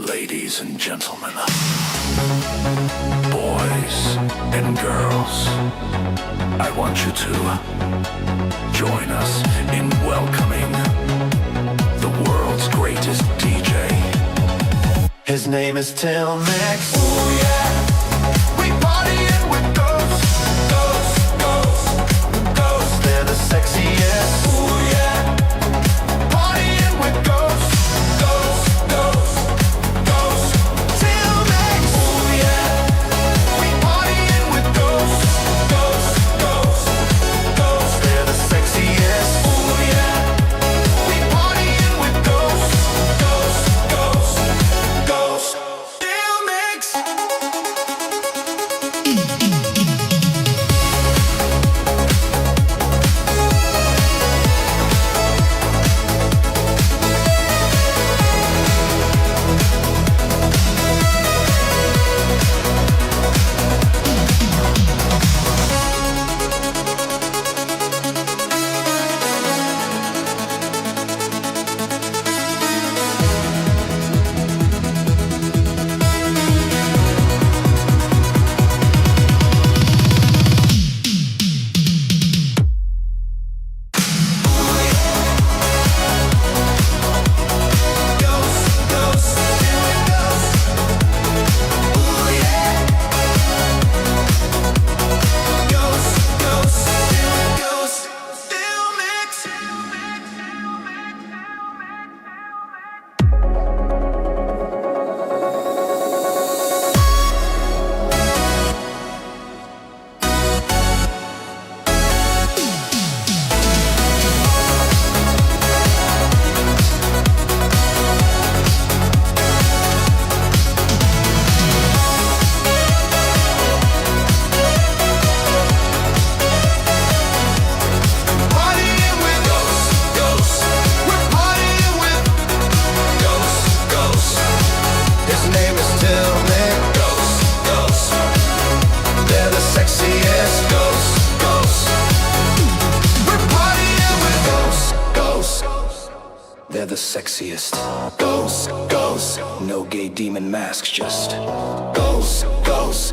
Ladies and gentlemen, boys and girls, I want you to join us in welcoming the world's greatest DJ. His name is Till Mix. Ooh yeah, we partying with ghosts, ghosts, ghosts, ghosts. They're the sexiest. Ooh yeah, partying with ghosts, ghosts, ghosts, ghosts. Till Mix. Ooh yeah, we partying with ghosts, ghosts, ghosts, ghosts. They're the sexiest. Ooh yeah, we partying with ghosts, ghosts, ghosts, ghosts. Till Mix. They're the sexiest. Ghosts, ghosts. No gay demon masks, just ghosts, ghosts.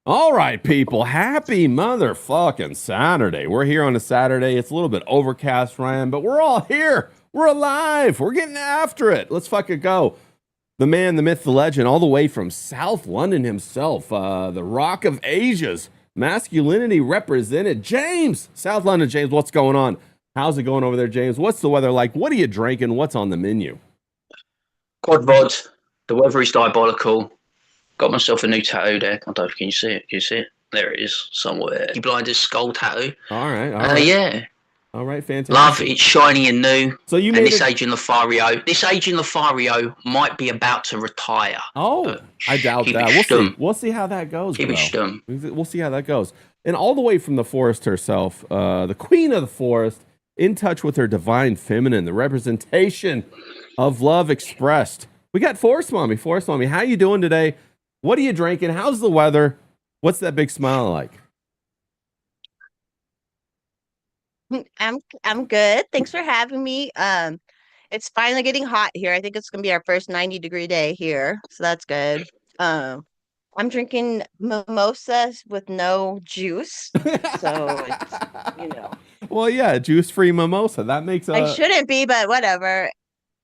All right, people. Happy motherfucking Saturday. We're here on a Saturday. It's a little bit overcast, Ryan, but we're all here. We're alive. We're getting after it. Let's fucking go. The man, the myth, the legend, all the way from South London himself, the Rock of Asia's masculinity represented. James, South London, James, what's going on? How's it going over there, James? What's the weather like? What are you drinking? What's on the menu? Quad VOD. The weather is diabolical. Got myself a new tattoo there. I don't know if can you see it. Can you see it? There it is, somewhere. You blinders skull tattoo. All right, all right. Yeah. All right, fantastic. Love it's shiny and new. So you and made this it... agent Lothario. This agent Lothario might be about to retire. Oh, I doubt that. We'll see. We'll see how that goes. Keep it stum. We'll see how that goes. And all the way from the forest herself, the queen of the forest, in touch with her divine feminine, the representation of love expressed. We got Forest Mommy. Forest Mommy, how you doing today? What are you drinking? How's the weather? What's that big smile like? I'm good. Thanks for having me. It's finally getting hot here. I think it's gonna be our first 90-degree day here, so that's good. I'm drinking mimosas with no juice, so it's. Well, yeah, juice-free mimosa. That makes I shouldn't be, but whatever.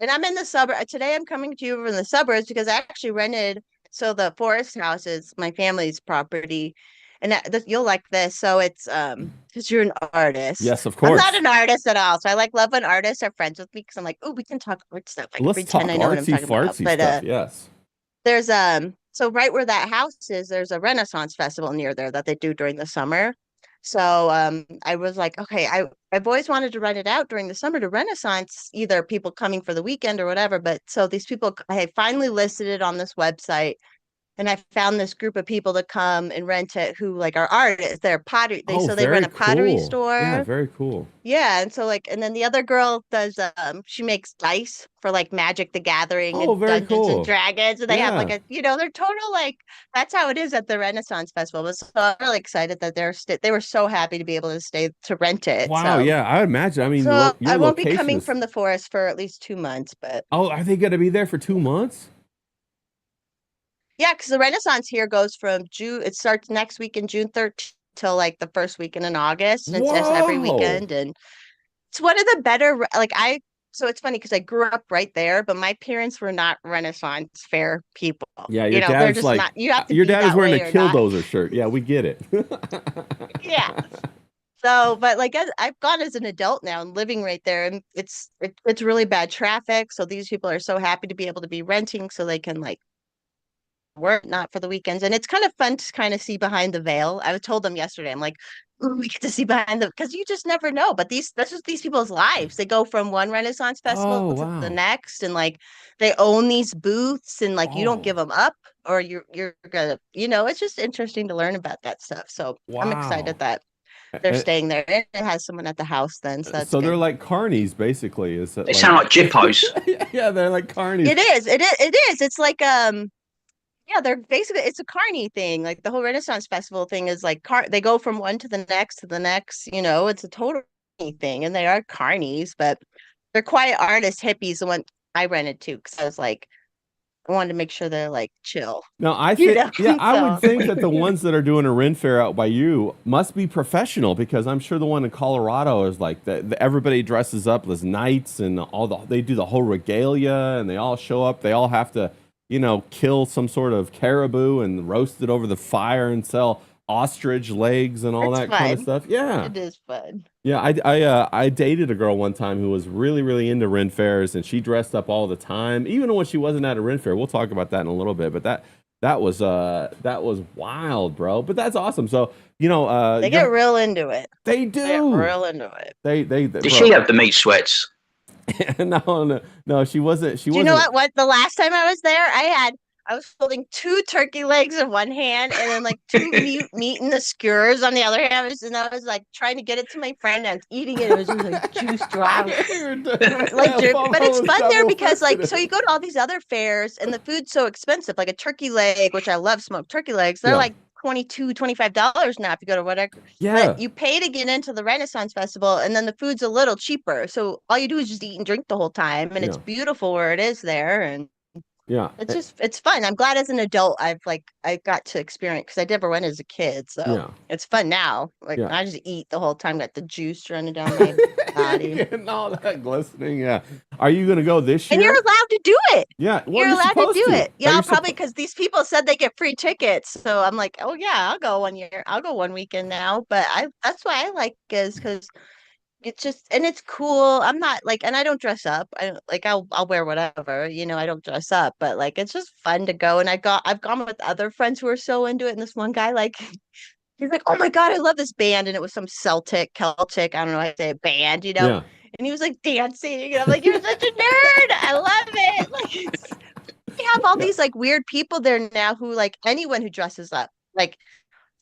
And I'm in the suburb today. I'm coming to you from the suburbs because I actually rented. So the forest house is my family's property, and you'll like this. So it's because you're an artist. Yes, of course. I'm not an artist at all. So I like love when artists are friends with me because I'm like, oh, we can talk art stuff. I can pretend I know what I'm talking about. But stuff, yes. There's so right where that house is, there's a Renaissance festival near there that they do during the summer. So I was like, okay, I've always wanted to rent it out during the summer to Renaissance, either people coming for the weekend or whatever. But so these people, I finally listed it on this website, and I found this group of people to come and rent it who like are artists. They're pottery. They rent a pottery store. Yeah, very cool. Yeah, and so and then the other girl does she makes dice for like Magic the Gathering and Dungeons and Dragons, and they have like they're total like that's how it is at the Renaissance Festival. But so I'm really excited that they were so happy to be able to stay to rent it. Wow, so. Yeah, I imagine. I mean, so I won't be coming from the forest for at least 2 months, but are they going to be there for 2 months? Yeah, because the Renaissance here goes from June. It starts next week in June 13th till like the first weekend in August. And it's every weekend, and it's one of the better. So it's funny because I grew up right there, but my parents were not Renaissance fair people. Yeah, your dad's just like not, you have to your dad is wearing a Killdozer shirt. Yeah, we get it. Yeah. So, but like I've gone as an adult now and living right there, and it's really bad traffic. So these people are so happy to be able to be renting, so they can like work not for the weekends. And it's kind of fun to kind of see behind the veil. I told them yesterday, I'm like, we get to see behind because you just never know. But that's just these people's lives. They go from one Renaissance festival to the next, and like they own these booths, and like you don't give them up, or you're gonna, it's just interesting to learn about that stuff. So I'm excited that they're staying there. It has someone at the house then. So they're like carnies, basically. They sound like jippos. Yeah, they're like carnies. It is. It's like yeah, they're basically it's a carny thing. Like the whole Renaissance Festival thing is like they go from one to the next, it's a total thing, and they are carnies, but they're quiet artists, hippies. The one I rented to because I was like, I wanted to make sure they're like chill. No, I think I would think that the ones that are doing a Ren Fair out by you must be professional, because I'm sure the one in Colorado is like everybody dresses up as knights and they do the whole regalia, and they all show up. They all have to kill some sort of caribou and roast it over the fire and sell ostrich legs and all that kind of stuff. Yeah, it is fun. Yeah, I dated a girl one time who was really, really into Ren Fairs, and she dressed up all the time, even when she wasn't at a Ren Fair. We'll talk about that in a little bit, but that was wild, bro. But that's awesome. So they get real into it. They do. They get real into it. Did she have the meat sweats? No, she wasn't. Do you know what? The last time I was there, I was holding 2 turkey legs in one hand and then like 2 meat in the skewers on the other hand. And I was like trying to get it to my friend. I was eating it. It was just like juice drops. But it's fun there because like, so you go to all these other fairs and the food's so expensive. Like a turkey leg, which I love smoked turkey legs. They're like $25 now if you go to whatever. Yeah. But you pay to get into the Renaissance Festival, and then the food's a little cheaper. So all you do is just eat and drink the whole time, and it's beautiful where it is there. And Yeah. It's fun. I'm glad as an adult I got to experience because I never went as a kid. So Yeah. it's fun now. Like Yeah. I just eat the whole time, got the juice running down my body. Getting all that glistening. Yeah. Are you gonna go this And year? you're allowed to do it. Yeah. Well, You're allowed to supposed do to. it. Yeah, probably because these people said they get free tickets. So I'm like, oh yeah, I'll go 1 year. I'll go one weekend now. But that's why I like is because it's just and it's cool. I'm not like and I don't dress up. I don't like I'll wear whatever, I don't dress up, but like it's just fun to go. And I've gone with other friends who are so into it. And this one guy, like he's like, oh my God, I love this band. And it was some Celtic, I don't know how to say it, band. Yeah. And he was like dancing. And I'm like, you're such a nerd. I love it. Like they have all these like weird people there now who like anyone who dresses up. Like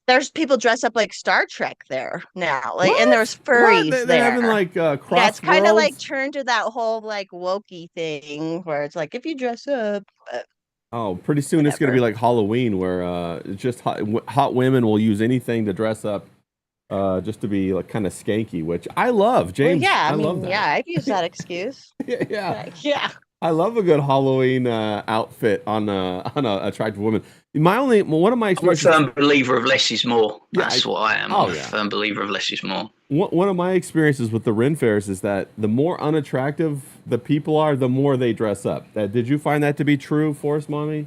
there's people dress up like Star Trek there now. Like and there's furries They're there. having like cross Yeah, it's kind of like worlds? turned to that whole like wokey thing where it's like if you dress up, Oh, pretty soon it's gonna be whatever. like Halloween, where it's just hot women will use anything to dress up, just to be like kind of skanky, which I love. Well, James, yeah, I I love mean, that. yeah, I've used that excuse. Yeah, yeah. Like, yeah. I love a good Halloween outfit on a attractive woman. One of my I'm a experiences. firm believer of less is more. Yeah, That's what I am. oh, I'm a yeah. firm believer of less is more. One of my experiences with the Ren fairs is that the more unattractive the people are, the more they dress up. Did you find that to be true, Forest Mommy?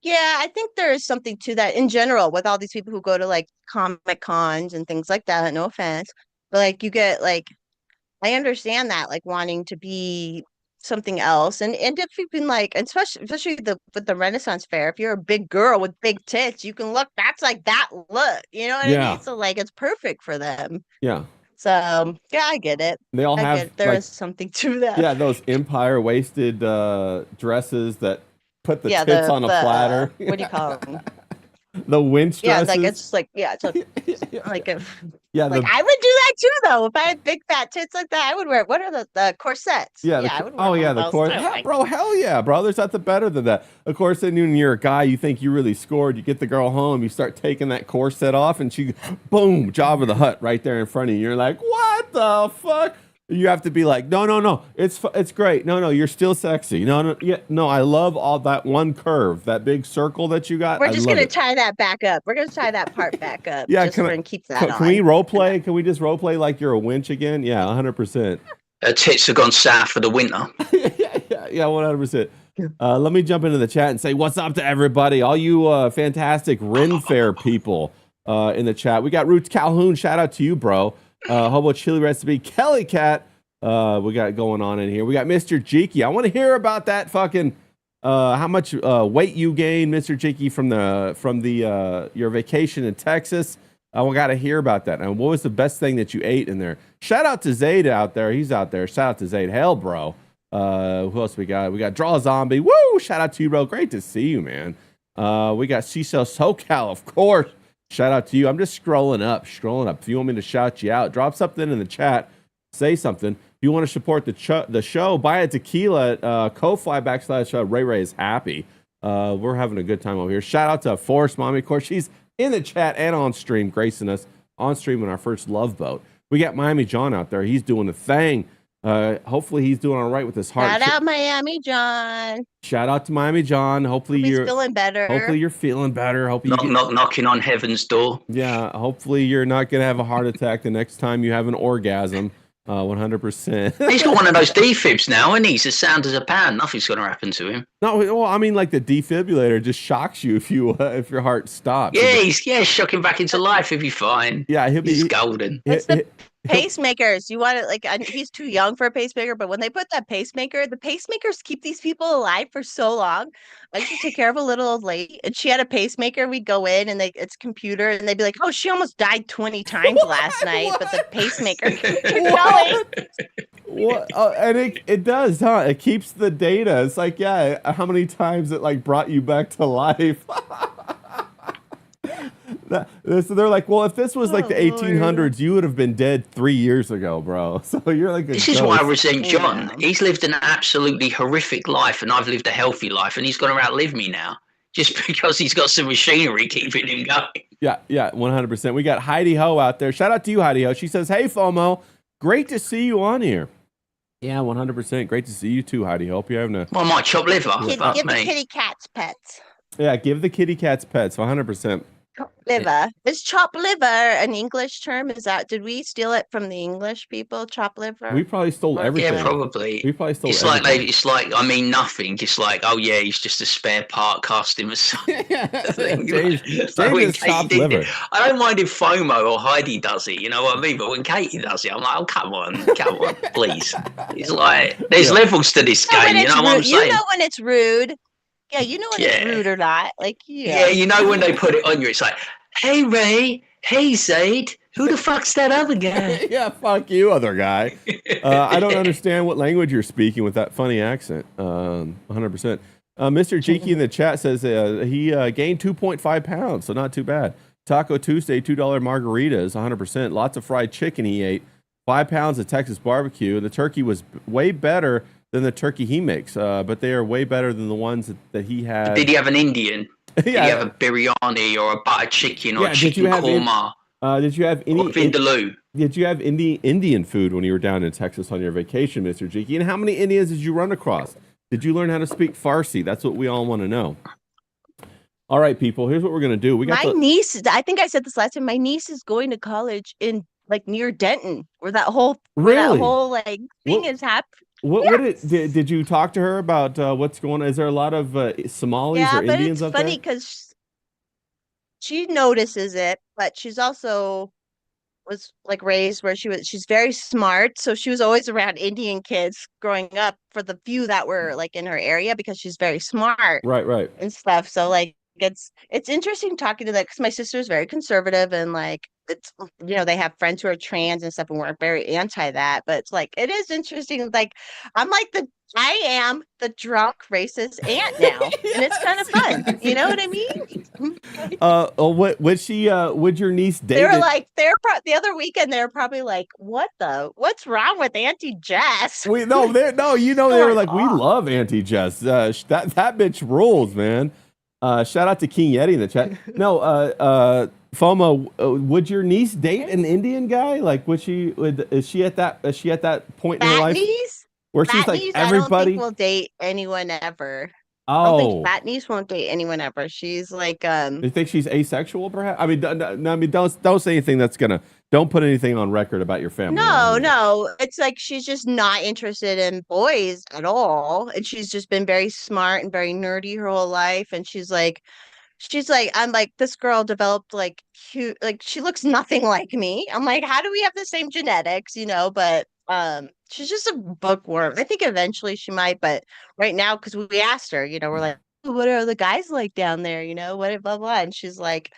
Yeah, I think there is something to that in general with all these people who go to like Comic Cons and things like that. No offense, but like you get like I understand that like wanting to be something else, and if you've been like, especially the with the Renaissance Fair, if you're a big girl with big tits, you can look. That's like that look. You know what I Yeah, mean? So like it's perfect for them. yeah. So yeah, I get it. They all I get have it. There like is something to that. yeah those empire waisted dresses that put the Yeah, tits on a platter. what do you call them? The winch Yeah, like dresses. it's like yeah, it's a, Yeah, like a yeah, like I would do that too though. If I had big fat tits like that, I would wear what are the corsets? yeah, Yeah, I would wear oh one yeah, of the those course, too. yeah, Like, bro, hell yeah, bro. There's nothing better than that. Of course, then when you're a guy, you think you really scored. You get the girl home, you start taking that corset off, and she, boom, Jabba the Hutt right there in front of you. You're like, what the fuck? You have to be like, no, no, no, it's great. No, no, you're still sexy. No, no, yeah, no, I love all that one curve, that big circle that you got. we're I just love gonna it. tie that back up. We're gonna tie that part back up Yeah, just for and keep that can we on. role play? Can we just role play like you're a winch again? Yeah, 100%. Her tits have gone south for the winter. Yeah, 100%. Let me jump into the chat and say what's up to everybody, all you fantastic Ren Fair people in the chat. We got Roots Calhoun, shout out to you, bro. Hobo Chili Recipe, Kelly Cat. We got going on in here. We got Mr. Jiki. I want to hear about that fucking how much weight you gained, Mr. Jiki, from the your vacation in Texas. We got to hear about that. And what was the best thing that you ate in there? Shout out to Zayd out there. He's out there. Shout out to Zayd. Hell, bro. Who else we got? We got Draw Zombie. Woo! Shout out to you, bro. Great to see you, man. We got CISO SoCal, of course. Shout out to you. I'm just scrolling up. If you want me to shout you out, drop something in the chat. Say something. If you want to support the show, buy a tequila at Ko-Fi / Ray Ray is happy. We're having a good time over here. Shout out to Forest Mommy. Of course, she's in the chat and on stream, gracing us on stream in our first Love Boat. We got Miami John out there. He's doing the thing. Hopefully he's doing all right with his heart. Shout out Miami John. Shout out to Miami John. Hopefully He's you're feeling better. Hopefully you're feeling better. Knocking on heaven's door. Yeah, hopefully you're not gonna have a heart attack the next time you have an orgasm. 100%. He's got one of those defibs now, and he's as sound as a pan. Nothing's going to happen to him. No, well, I mean, like the defibrillator just shocks you if your heart stops. Yeah, shock him back into life. He'll be fine. Yeah, he's golden. It's the pacemakers. You want it like he's too young for a pacemaker, but when they put that pacemaker, the pacemakers keep these people alive for so long. I used to take care of a little old lady, and she had a pacemaker. We'd go in, and it's computer, and they'd be like, "Oh, she almost died 20 times last night, but the pacemaker kept going." What? And it does, huh? It keeps the data. It's like, yeah, how many times it like brought you back to life? So they're like, well, if this was like the 1800s, you would have been dead 3 years ago, bro. So you're like, this is why I resent John. He's lived an absolutely horrific life, and I've lived a healthy life, and he's going to outlive me now just because he's got some machinery keeping him going. Yeah, 100%. We got Heidi Ho out there. Shout out to you, Heidi Ho. She says, "Hey, FOMO, great to see you on here." Yeah, 100%. Great to see you too, Heidi. Hope you're having a Well, I might chop liver. Fuck Give the me. kitty cats pets. yeah. Give the kitty cats pets. 100%. Chop liver. Is chop liver an English term? Is that, did we steal it from the English people? Chop liver? We probably stole Or- everything. Yeah, probably. We probably stole It's like everything. it's like I mean nothing. It's like, oh yeah, he's just a spare part. Cast him as something. James Like when is Katie chopped did liver. it. I don't mind if FOMO or Heidi does it, you know what I mean? But when Katie does it, I'm like, oh come on, please. It's like there's levels to this You know when game, you it's know what I'm rude. You saying? know when it's rude. Yeah, you know when it's Yeah. rude or not. Like, Yeah, you know when they put it on you, it's like, hey Ray, hey Zaid, who the fuck's that other guy? Yeah, fuck you, other guy. I don't understand what language you're speaking with that funny accent. 100%. Mr. Cheeky in the chat says he gained 2.5 pounds, so not too bad. Taco Tuesday, $2 margaritas, 100%. Lots of fried chicken he ate. 5 pounds of Texas barbecue. The turkey was way better than the turkey he makes, but they are way better than the ones that he had. Did he have an Indian? Yeah. Did he have a biryani or a butter chicken or Yeah, a did you chicken have any- korma Did you have or any? vindaloo? Did you have Indian food when you were down in Texas on your vacation, Mr. Cheeky? And how many Indians did you run across? Did you learn how to speak Farsi? That's what we all want to know. All right, people. Here's what we're gonna do. We got my niece, I think I said this last time. My niece is going to college in like near Denton, where that whole Really? like thing is happening. What did you talk to her about what's going on? Is there a lot of Somalis Yeah, or but Indians it's up funny there? because she notices it, but she's also was like raised where she's very smart, so she was always around Indian kids growing up for the few that were like in her area because she's very smart Right. and stuff. So like it's interesting talking to that because my sister's very conservative and like it's they have friends who are trans and stuff and we're very anti that, but it's like it is interesting. Like I am the drunk racist aunt now, and it's kind of fun. You know what I mean? Would your niece date? The other weekend they were probably like, what's wrong with Auntie Jess? They were like, we love Auntie Jess. That bitch rules, man. Shout out to King Yeti in the chat. No, FOMO, would your niece date an Indian guy? Like, is she at that point in her life where she's like, everybody? I don't think will date anyone ever. I don't think fat niece won't date anyone ever. She's like, You think she's asexual, perhaps? I mean, don't say anything don't put anything on record about your family. No. It's like she's just not interested in boys at all. And she's just been very smart and very nerdy her whole life. And she's like, I'm like, this girl developed like cute, like she looks nothing like me. I'm like, how do we have the same genetics? But she's just a bookworm. I think eventually she might, but right now, because we asked her, we're like, what are the guys like down there? What blah blah. And she's like,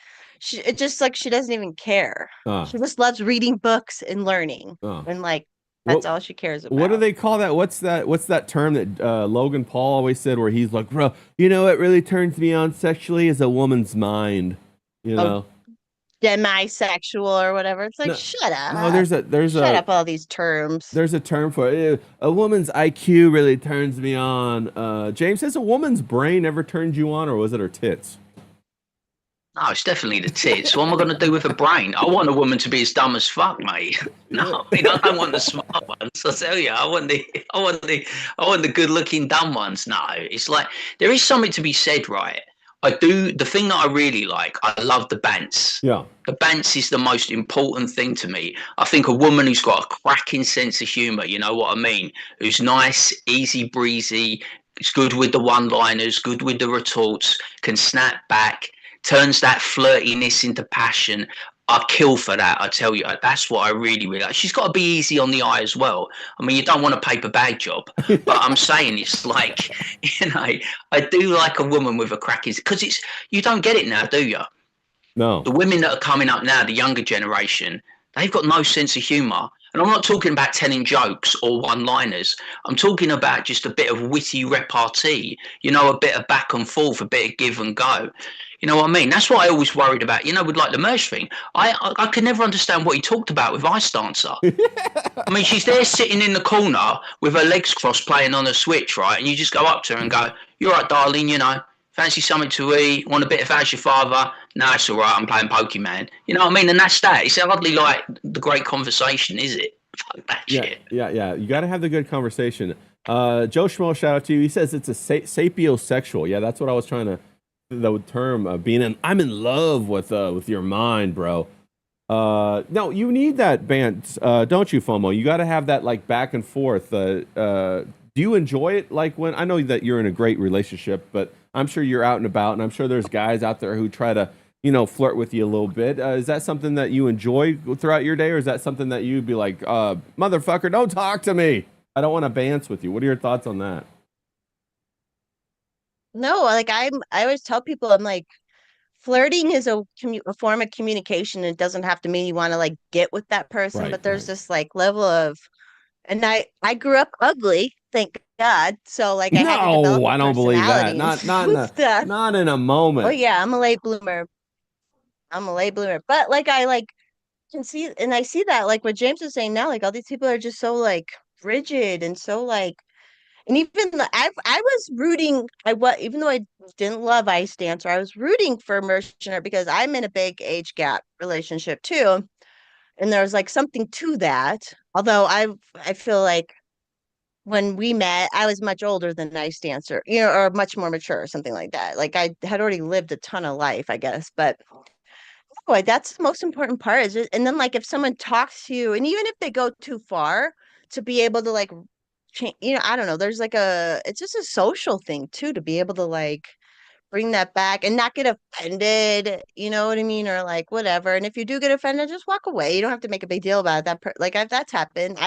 it just like she doesn't even care. She just loves reading books and learning. And like that's all she cares about. What do they call that? What's that term that Logan Paul always said where he's like, bro, what really turns me on sexually is a woman's mind. Demisexual or whatever. It's like, shut up. No, shut up all these terms. There's a term for it. A woman's IQ really turns me on. James says a woman's brain never turned you on, or was it her tits? No, it's definitely the tits. What am I going to do with a brain? I want a woman to be as dumb as fuck, mate. No, I don't want the smart ones. I tell you, I want the good-looking dumb ones. No, it's like there is something to be said, right? The thing that I really like, I love the bants. Yeah. The bants is the most important thing to me. I think a woman who's got a cracking sense of humor, you know what I mean? Who's nice, easy breezy, is good with the one-liners, good with the retorts, can snap back, turns that flirtiness into passion. I kill for that, I tell you. That's what I really like. She's got to be easy on the eye as well. I mean, you don't want a paper bag job, but I'm saying it's like, I do like a woman with a cracking, because you don't get it now, do you? No. The women that are coming up now, the younger generation, they've got no sense of humor. And I'm not talking about telling jokes or one-liners. I'm talking about just a bit of witty repartee, a bit of back and forth, a bit of give and go. You know what I mean? That's what I always worried about, with like the merge thing. I could never understand what he talked about with Ice Dancer. I mean, she's there sitting in the corner with her legs crossed playing on a Switch, right? And you just go up to her and go, "You're right, darling, fancy something to eat? Want a bit of How's Your Father?" "No, it's all right, I'm playing Pokemon." You know what I mean? And that's that. It's hardly like the great conversation, is it? Fuck that Yeah, shit. yeah. You got to have the good conversation. Joe Schmo, shout out to you. He says it's a sapiosexual. Yeah, that's what I was trying to. The term being in. I'm in love with your mind, bro. No, you need that band, don't you, FOMO? You got to have that like back and forth. Do you enjoy it? Like when I know that you're in a great relationship, but I'm sure you're out and about, and I'm sure there's guys out there who try to, flirt with you a little bit. Is that something that you enjoy throughout your day, or is that something that you'd be like, motherfucker, don't talk to me. I don't want to dance with you. What are your thoughts on that? No, like I always tell people, I'm like, flirting is a form of communication. It doesn't have to mean you want to like get with that person, Right, but there's right. this like level of, and I grew up ugly, thank God. So like I had to develop No, a I don't believe that. personality and stuff. Not in a Oh moment. yeah, I'm a late bloomer. I'm a late bloomer. But like I like can see, and I see that like what James is saying now, like all these people are just so like rigid and so like, and even I was rooting. Even though I didn't love Ice Dancer, I was rooting for Merchant because I'm in a big age gap relationship too, and there's like something to that. Although I feel like when we met, I was much older than Ice Dancer, or much more mature or something like that. Like I had already lived a ton of life, I guess. But boy, that's the most important part. And then like if someone talks to you, and even if they go too far, to be able to like change, I don't know. There's like it's just a social thing too, to be able to like bring that back and not get offended, you know what I mean? Or like whatever. And if you do get offended, just walk away. You don't have to make a big deal about it. That's happened.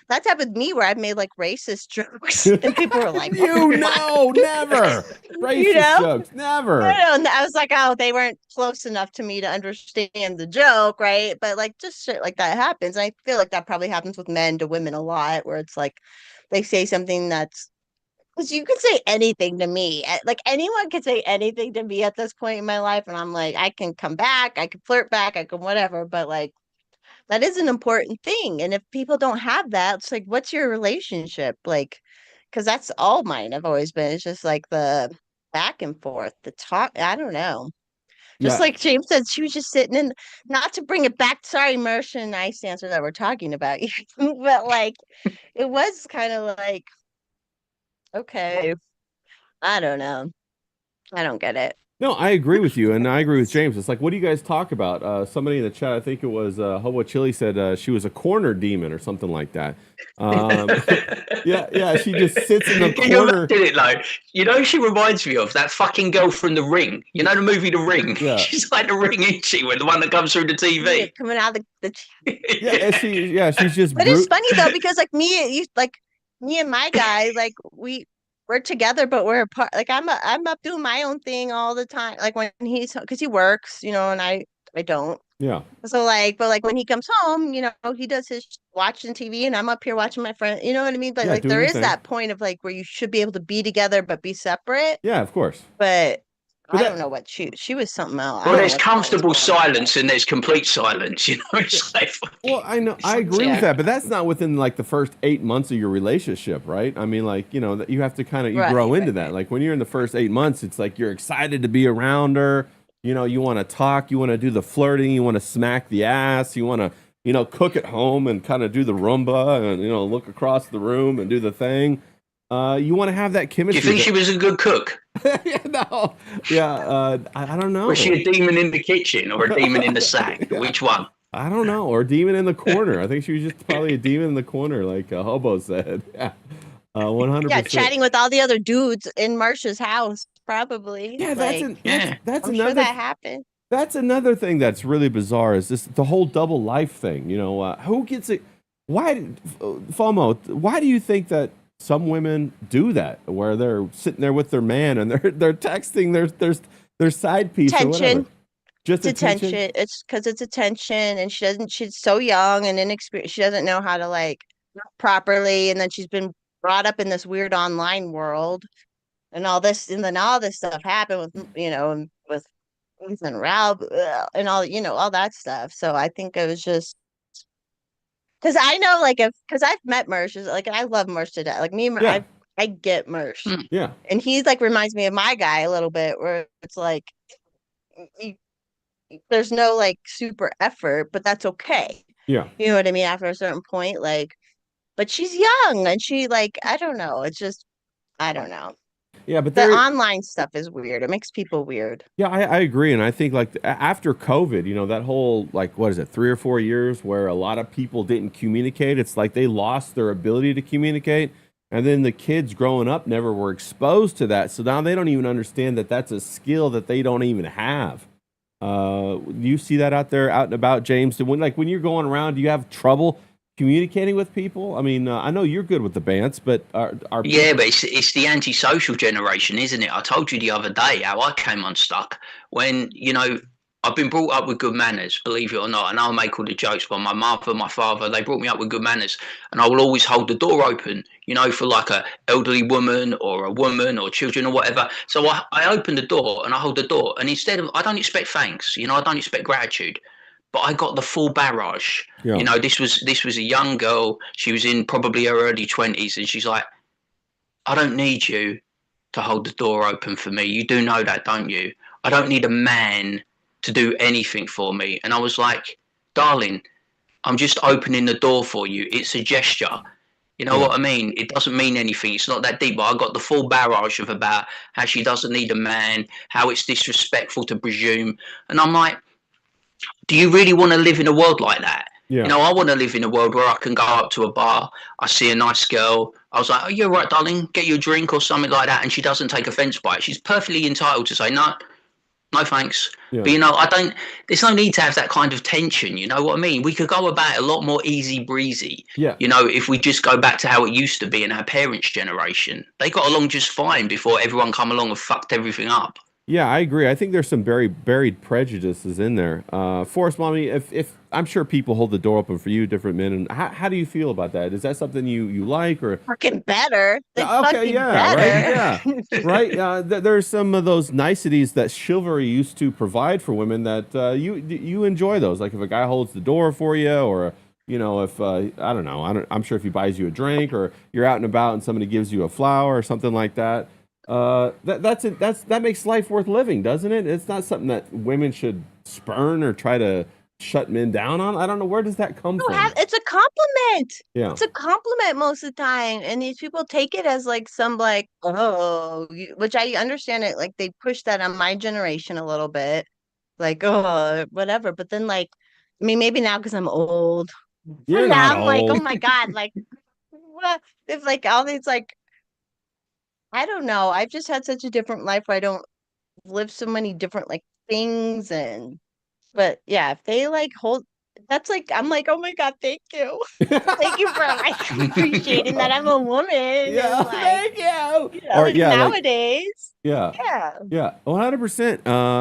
That's happened to me where I've made like racist jokes and people were like, what? Never. You Racist know? jokes, never. And I was like, oh, they weren't close enough to me to understand the joke, right? But like just shit like that happens. I feel like that probably happens with men to women a lot, where it's like they say something that's because you could say anything to me. Like anyone could say anything to me at this point in my life, and I'm like, I can come back, I can flirt back, I can whatever. But like that is an important thing. And if people don't have that, it's like, what's your relationship? Like, because that's all mine have always been. It's just like the back and forth, the talk. I don't know. Just Yeah. like James said, she was just sitting in, not to bring it back. Sorry, Mersh and Ice Dancer that we're talking about, but like it was kind of like, okay, I don't know. I don't get it. No, I agree with you, and I agree with James. It's like, what do you guys talk about? Somebody in the chat, I think it was Hobo Chili, said she was a corner demon or something like that. Um, yeah, she just sits in the Can you corner. imagine it though? You know, she reminds me of that fucking girl from The Ring. You know the movie The Ring? Yeah, She's like The Ring, isn't she? With the one that comes through the Yeah, TV. coming out of she's just but it's brute. funny though, because like me and my guy, like we're together, but we're apart. Like I'm up doing my own thing all the time. Like when because he works, and I don't. Yeah, So like, but like when he comes home, he does his watching TV, and I'm up here watching my friend. You know what I mean? But yeah, like doing there your is thing. that point of like where you should be able to be together but be separate. Yeah, of course. But But I don't that, know what she was something else. I Well, don't know there's what the hell was comfortable going on. silence and there's complete silence. You know, it's like well, fucking. I know, I agree with Yeah. that, but that's not within like the first 8 months of your relationship, right? I mean, like, that you have to kind of you Right, grow into right, that. right. Like when you're in the first 8 months, it's like you're excited to be around her. You want to talk, you want to do the flirting, you want to smack the ass, you want to, cook at home and kind of do the Roomba and look across the room and do the thing. You want to have that Do you chemistry. think she was a good cook? Yeah, no, yeah, I don't know. Was she a demon in the kitchen or a demon in the sack? Yeah. Which one? I don't know, or demon in the corner. I think she was just probably a demon in the corner, like Hobo said. Yeah, one hundred Yeah, percent. chatting with all the other dudes in Marsha's house, probably. Yeah, Like, Yeah. that's I'm sure another that happened. that's another thing that's really bizarre is this the whole double life thing. Who gets it? Why, FOMO? Why do you think that some women do that, where they're sitting there with their man and they're texting their side piece or whatever? Attention. Just It's attention. attention. It's because it's attention, and she's so young and inexperienced. She doesn't know how to like properly, and then she's been brought up in this weird online world and all this, and then all this stuff happened with, and with Ethan Ralph and all, all that stuff. So I think it was just because I know, like, because I've met Mersh, like, I love Mersh to death. Like me, Yeah, I get Mersh, Hmm. yeah, and he's like reminds me of my guy a little bit, where it's like there's no like super effort, but that's okay. Yeah. You know what I mean? After a certain point, like, but she's young and she like, I don't know. It's just, I don't know. Yeah, but The there, online stuff is weird. It makes people weird. yeah, I agree. And I think like after COVID, that whole, like, what is it, 3 or 4 years where a lot of people didn't communicate. It's like they lost their ability to communicate. And then the kids growing up never were exposed to that. So now they don't even understand that that's a skill that they don't even have. Do you see that out there, out and about, James? When you're going around, do you have trouble communicating with people? I mean, I know you're good with the bands, but are Yeah, people? but it's the antisocial generation, isn't it? I told you the other day how I came unstuck when, I've been brought up with good manners, believe it or not. And I'll make all the jokes, but my mother, my father, they brought me up with good manners. And I will always hold the door open, for like a elderly woman or a woman or children or whatever. So I open the door and I hold the door. And instead of, I don't expect thanks, I don't expect gratitude. But I got the full barrage. Yeah, This was a young girl. She was in probably her early 20s, and she's like, I don't need you to hold the door open for me. You do know that, don't you? I don't need a man to do anything for me. And I was like, darling, I'm just opening the door for you. It's a gesture. You know yeah. what I mean? It doesn't mean anything. It's not that deep. But I got the full barrage of about how she doesn't need a man, how it's disrespectful to presume. And I'm like, do you really want to live in a world like that? Yeah. I want to live in a world where I can go up to a bar, I see a nice girl, I was like, oh, you're right, darling, get you a drink or something like that, and she doesn't take offence by it. She's perfectly entitled to say, no, no thanks. Yeah. But, there's no need to have that kind of tension, you know what I mean? We could go about it a lot more easy breezy, Yeah. if we just go back to how it used to be in our parents' generation. They got along just fine before everyone come along and fucked everything up. Yeah, I agree. I think there's some buried prejudices in there. Forrest, mommy, if I'm sure people hold the door open for you, different men, and how do you feel about that? Is that something you like, or? Fucking better. Like, Okay, fucking yeah, right, better. yeah, right. There's some of those niceties that chivalry used to provide for women that you enjoy those. Like if a guy holds the door for you, or if I don't know, I'm sure if he buys you a drink, or you're out and about and somebody gives you a flower or something like that. That makes life worth living, doesn't it? It's not something that women should spurn or try to shut men down on. I don't know, where does that come from? It's a compliment. Yeah, It's a compliment most of the time. And these people take it as like some like, oh, which I understand it. Like they push that on my generation a little bit. Like, oh, whatever. But then like, I mean, maybe now because I'm old. you're not Now I'm like, oh old. my God, like what if like all these like I don't know. I've just had such a different life where I don't live so many different like things and but yeah, if they like hold that's like I'm like, oh my God, thank you. Thank you for like appreciating that I'm a woman Yeah, and like thank you. Or like yeah, like nowadays. yeah. Yeah. Yeah, 100%.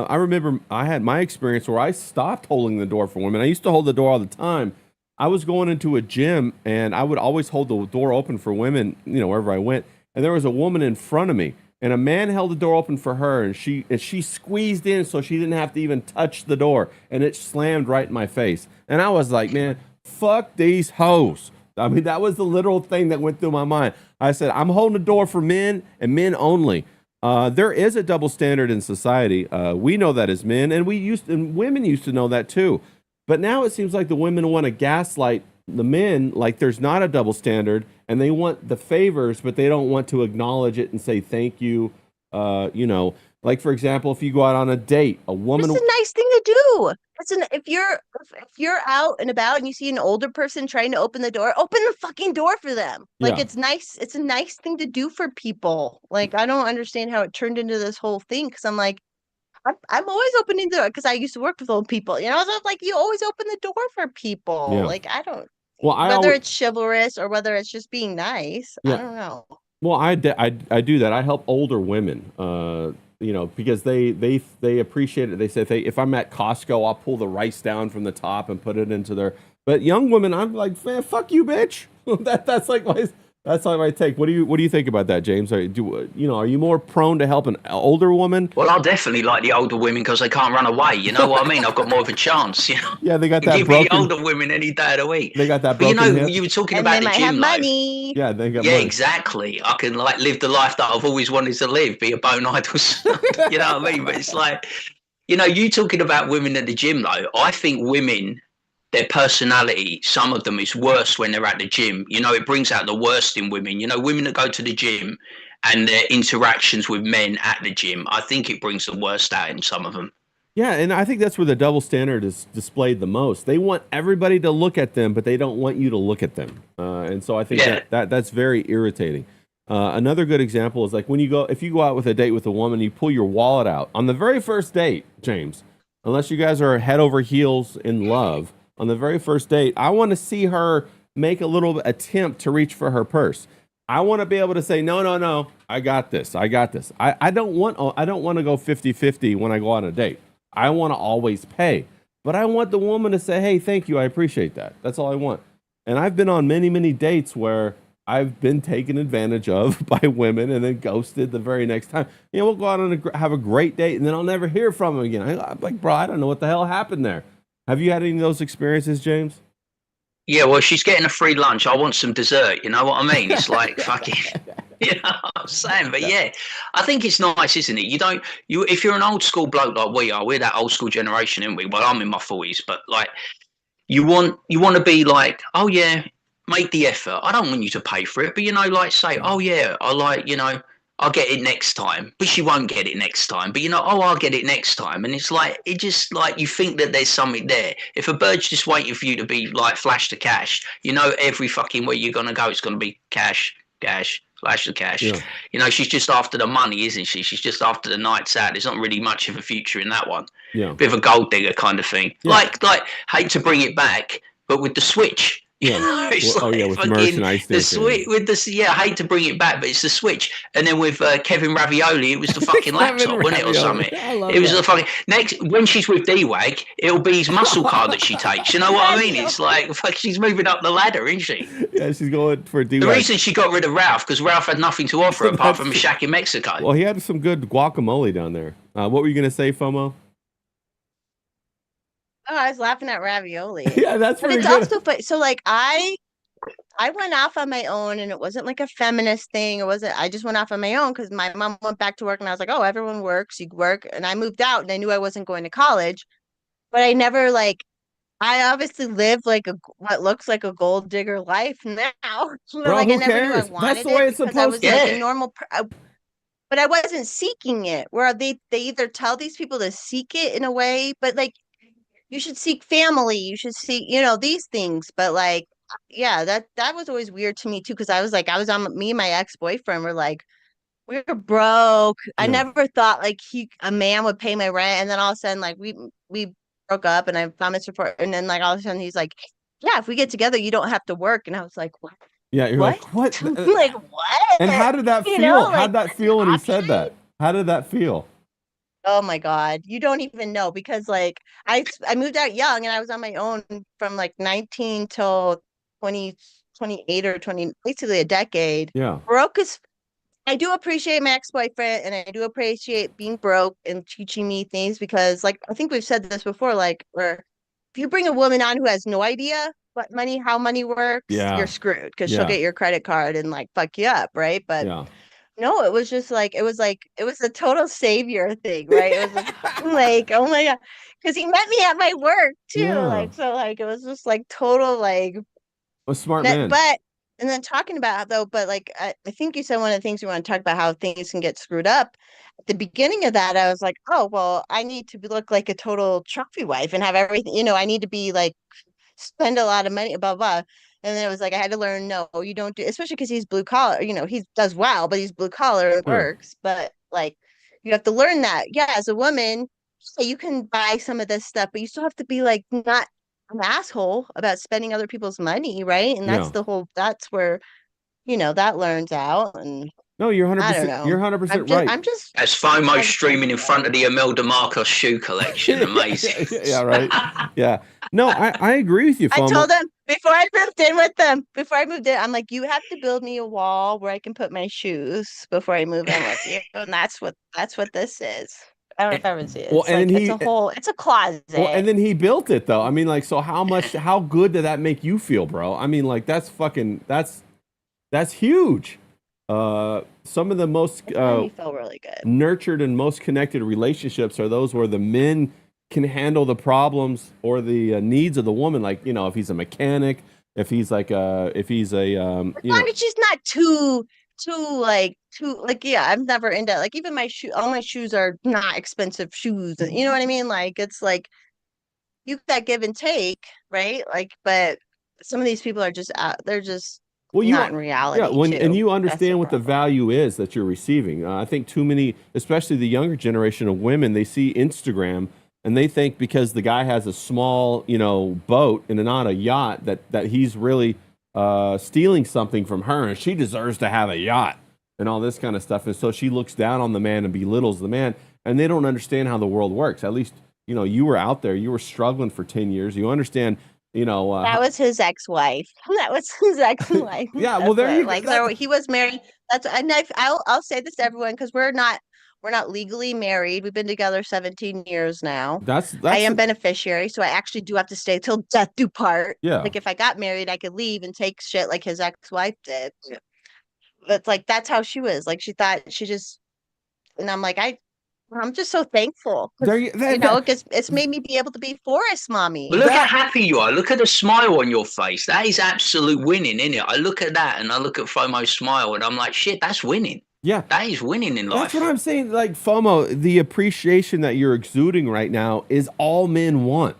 I remember I had my experience where I stopped holding the door for women. I used to hold the door all the time. I was going into a gym and I would always hold the door open for women, wherever I went. And there was a woman in front of me, and a man held the door open for her, and she squeezed in so she didn't have to even touch the door, and it slammed right in my face. And I was like, man, fuck these hoes. I mean, that was the literal thing that went through my mind. I said, I'm holding the door for men and men only. There is a double standard in society. We know that as men, and women used to know that too. But now it seems like the women want to gaslight the men like there's not a double standard, and they want the favors, but they don't want to acknowledge it and say thank you. Like for example, if you go out on a date, a woman. It's a nice thing to do. If you're out and about and you see an older person trying to open the door, open the fucking door for them. Like Yeah. it's nice. It's a nice thing to do for people. Like I don't understand how it turned into this whole thing because I'm like, I'm always opening the door because I used to work with old people. So it's like you always open the door for people. Yeah. Like I don't Well, I whether always, it's chivalrous or whether it's just being nice. I yeah. don't know. Well, I do that. I help older women, because they appreciate it. They say if I'm at Costco, I'll pull the rice down from the top and put it into their. But young women, I'm like, man, fuck you, bitch. That's like my take. What do you think about that, James? Are you more prone to help an older woman? Well, I definitely like the older women because they can't run away. You know what I mean? I've got more of a chance. Yeah, they got that Give me broken. older women any day of the week. They got that But broken hip. you were talking And about they the might have gym, though. money. Yeah, they got Yeah, money. exactly. I can like live the life that I've always wanted to live, be a bone idol. You know what I mean? But it's like, you talking about women at the gym, though. I think women their personality, some of them, is worse when they're at the gym. You know, it brings out the worst in women. You know, women that go to the gym and their interactions with men at the gym, I think it brings the worst out in some of them. Yeah, and I think that's where the double standard is displayed the most. They want everybody to look at them, but they don't want you to look at them. And so I think that's very irritating. Another good example is like if you go out with a date with a woman, you pull your wallet out on the very first date, James. Unless you guys are head over heels in love, on the very first date, I want to see her make a little attempt to reach for her purse. I want to be able to say, no, I got this. I don't want to go 50-50 when I go on a date. I want to always pay, but I want the woman to say, hey, thank you. I appreciate that. That's all I want. And I've been on many, many dates where I've been taken advantage of by women and then ghosted the very next time. You know, we'll go out and have a great date and then I'll never hear from them again. I'm like, bro, I don't know what the hell happened there. Have you had any of those experiences, James? Yeah, well, she's getting a free lunch. I want some dessert. You know what I mean? It's like fucking, you know what I'm saying? But yeah, I think it's nice, isn't it? If you're an old school bloke like we are, we're that old school generation, aren't we? Well, I'm in my 40s, but like, you want to be like, oh yeah, make the effort. I don't want you to pay for it, but you know, like say, oh yeah, I'll get it next time, but she won't get it next time. But you know, oh, I'll get it next time. And it's like, it just like, you think that there's something there. If a bird's just waiting for you to be like, flash the cash, you know, every fucking where you're going to go, it's going to be cash, flash the cash. Yeah. You know, she's just after the money, isn't she? She's just after the nights out. There's not really much of a future in that one. Yeah. Bit of a gold digger kind of thing. Yeah. Like, hate to bring it back, but with the Switch. Yeah. With merchandise. The Switch with the I hate to bring it back, but it's the Switch. And then with Kevin Ravioli, it was the fucking laptop, wasn't it, or something? It was the fucking next. When she's with D-Wag, it'll be his muscle car that she takes. You know what I mean? It's like she's moving up the ladder, isn't she? Yeah, she's going for D-Wag. The reason she got rid of Ralph because Ralph had nothing to offer apart from a shack in Mexico. Well, he had some good guacamole down there. What were you gonna say, FOMO? Oh, I was laughing at ravioli. Yeah, that's pretty good. But it's also funny. So like I went off on my own, and it wasn't like a feminist thing. I just went off on my own because my mom went back to work, and I was like, oh, everyone works, you work. And I moved out, and I knew I wasn't going to college, but I never I obviously lived like what looks like a gold digger life now. Bro, like who I never cares? knew I wanted That's the way it's supposed to be. Like a normal but I wasn't seeking it, where they either tell these people to seek it in a way, but like, you should seek family, you should seek, these things. But like, yeah, that was always weird to me too, because I was on me and my ex-boyfriend were like, we were broke. I never thought like a man would pay my rent, and then all of a sudden like we broke up, and I found this report, and then like all of a sudden he's like, yeah, if we get together, you don't have to work. And I was like, what? Yeah, you're like, what? Like, what? And how did that feel? How'd that feel when he said that? How did that feel? Oh my God. You don't even know, because like I moved out young, and I was on my own from like 19 till 20, 28 or 20, basically a decade. Yeah. Broke is, I do appreciate my ex-boyfriend, and I do appreciate being broke and teaching me things, because like, I think we've said this before, like, where if you bring a woman on who has no idea how money works, you're screwed, because she'll get your credit card and like fuck you up. Right. But no, it was just like, it was a total savior thing, right? It was like, oh my God. Because he met me at my work too. Yeah. Like, so like, it was just like total, like, a smart man. But, and then talking about though, but like, I think you said one of the things you want to talk about, how things can get screwed up. At the beginning of that, I was like, oh, well, I need to look like a total trophy wife and have everything, I need to be like, spend a lot of money, blah, blah. And then it was like, I had to learn, no, you don't do, especially because he's blue collar, he does well, but he's blue collar, it works. But like, you have to learn that. Yeah, as a woman, you can buy some of this stuff, but you still have to be like, not an asshole about spending other people's money, right? And that's that's where, that learns out. And no, you're 100%. You're 100% right. I'm just as FOMO streaming in front of the Imelda Marcos shoe collection. Amazing. Yeah, right. Yeah. No, I agree with you, FOMO. I told them before I moved in with them. Before I moved in, I'm like, you have to build me a wall where I can put my shoes before I move in with you, and that's what this is. I don't know if everyone sees it. Well, and like, it's a closet. Well, and then he built it though. I mean, like, so how good did that make you feel, bro? I mean, like, that's huge. Some of the most felt really good. nurtured and most connected relationships are those where the men can handle the problems or the needs of the woman. Like, you know, if he's a mechanic, if he's like As long as she's not too yeah, I'm never into like even all my shoes are not expensive shoes. You know what I mean? Like it's like you that give and take, right? Like, but some of these people are just they're just well, not in yeah, reality and too. you That's the understand what the problem. value is that you're receiving. I think too many, especially the younger generation of women, they see Instagram and they think because the guy has a small, you know, boat and not a yacht that he's really stealing something from her and she deserves to have a yacht and all this kind of stuff. And so she looks down on the man and belittles the man, and they don't understand how the world works. At least, you know, you were out there, you were struggling for 10 years. You understand, you know, That was his ex-wife. That was his ex-wife. yeah, well, there you go. Like so he was married. That's and I'll say this to everyone because we're not legally married. We've been together 17 years now. That's I am beneficiary, so I actually do have to stay till death do part. yeah. Like if I got married, I could leave and take shit like his ex-wife did. But like that's how she was. Like she thought she just and I'm like I'm just so thankful. There You know, because it's made me be able to be forest mommy. But look how happy you are. Look at the smile on your face. That is absolute winning, isn't it? I look at that and I look at FOMO's smile and I'm like, shit, that's winning. Yeah. That is winning in life. That's what I'm saying. Like FOMO, the appreciation that you're exuding right now is all men want.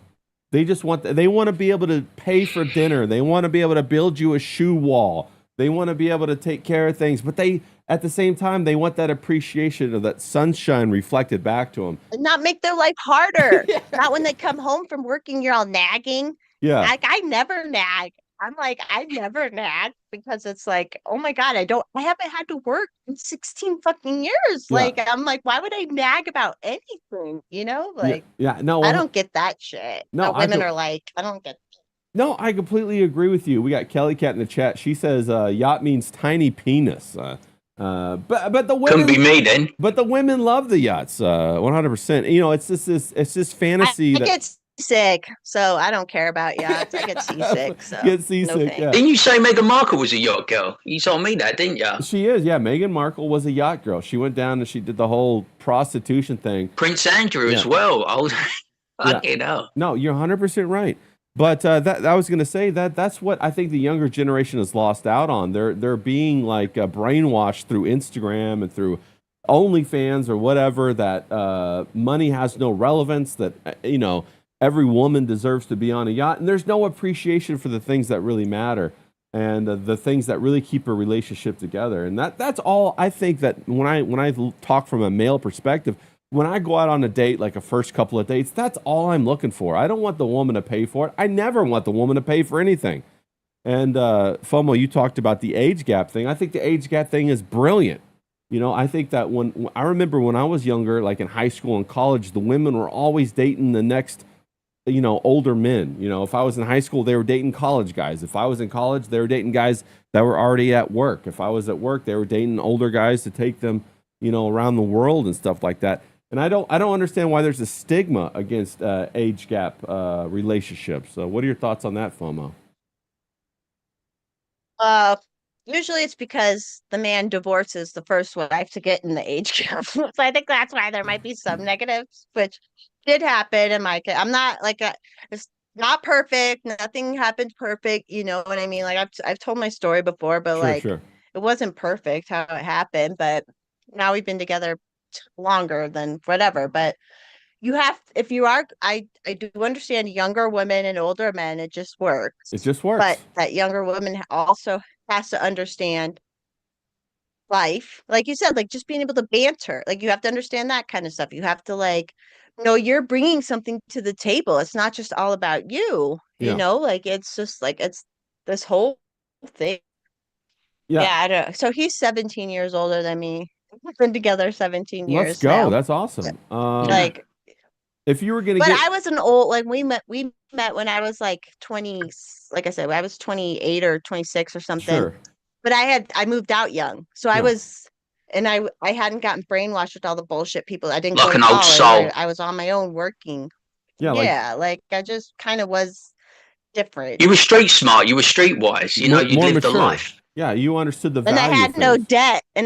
They just want they want to be able to pay for dinner. They want to be able to build you a shoe wall. They want to be able to take care of things, but they at the same time they want that appreciation of that sunshine reflected back to them. And not make their life harder. Yeah. Not when they come home from working, you're all nagging. Yeah. Like I never nag. I'm like, I never nag because it's like, oh my God, I haven't had to work in 16 fucking years. Yeah. Like, I'm like, why would I nag about anything? You know, like, yeah. No, I don't get that shit. No, women are like, I don't get. No, I completely agree with you. We got Kelly Cat in the chat. She says yacht means tiny penis. But the women Couldn't be me then. But the women love the yachts. 100%. You know, it's this fantasy I that get sick, so I don't care about yachts. I get seasick. So get seasick. Yeah. Didn't you say Meghan Markle was a yacht girl? You told me that, didn't you? She is. Yeah, Meghan Markle was a yacht girl. She went down and she did the whole prostitution thing. Prince Andrew as well. Fucking hell. No, you're 100% right. But that I was going to say that's what I think the younger generation has lost out on. They're being like brainwashed through Instagram and through OnlyFans or whatever, that money has no relevance, that you know, every woman deserves to be on a yacht, and there's no appreciation for the things that really matter and the things that really keep a relationship together. And that's all I think. That when I talk from a male perspective, when I go out on a date, like a first couple of dates, that's all I'm looking for. I don't want the woman to pay for it. I never want the woman to pay for anything. And FOMO, you talked about the age gap thing. I think the age gap thing is brilliant. You know, I think that when I remember when I was younger, like in high school and college, the women were always dating the next, you know, older men. You know, if I was in high school, they were dating college guys. If I was in college, they were dating guys that were already at work. If I was at work, they were dating older guys to take them, you know, around the world and stuff like that. And I don't understand why there's a stigma against age gap relationships. So what are your thoughts on that, FOMO? Usually it's because the man divorces the first wife to get in the age gap. So I think that's why there might be some negatives, which did happen in my case. I'm not like it's not perfect. Nothing happened perfect. You know what I mean? Like I've told my story before, but Sure. it wasn't perfect how it happened. But now we've been together longer than whatever. But you have, if you are, I do understand younger women and older men. It just works. It just works. But that younger woman also has to understand life, like you said, like just being able to banter. Like you have to understand that kind of stuff. You have to like know you're bringing something to the table. It's not just all about you. Yeah. You know, like it's just like it's this whole thing. Yeah. I don't know. So he's 17 years older than me. We've been together 17 years. Let's go. Now. That's awesome. Like, if you were gonna but I was an old, like we met when I was like 20, like I said, I was 28 or 26 or something. Sure. But I moved out young. So I was, and I hadn't gotten brainwashed with all the bullshit people. I didn't like go an to old college. soul. I was on my own working. Yeah. Like I just kind of was different. You were street smart. You were streetwise. You know, you lived the life. Yeah, you understood the value. And I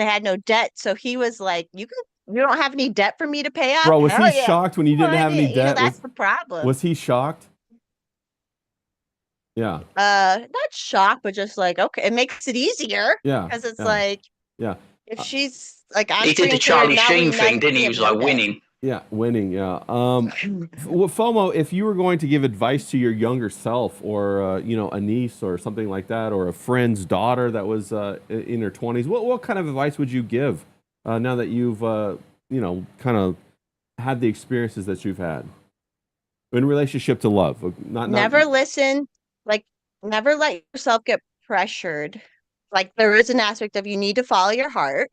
had no debt. So he was like, you can You don't have any debt for me to pay off? Bro, was Hell he yeah. shocked when you didn't have any debt? That's the problem. Was he shocked? Yeah. Not shocked, but just like, okay, it makes it easier Yeah. because it's Yeah. like, Yeah. if she's like, I'm He did free the and clear, Charlie now Sheen we thing, didn't he? He have was no like debt. winning. Yeah, winning. Yeah. Well, FOMO, if you were going to give advice to your younger self, or you know, a niece or something like that, or a friend's daughter that was in her 20s, what kind of advice would you give now that you've you know, kind of had the experiences that you've had in relationship to love? Never listen, like, never let yourself get pressured. Like, there is an aspect of you need to follow your heart.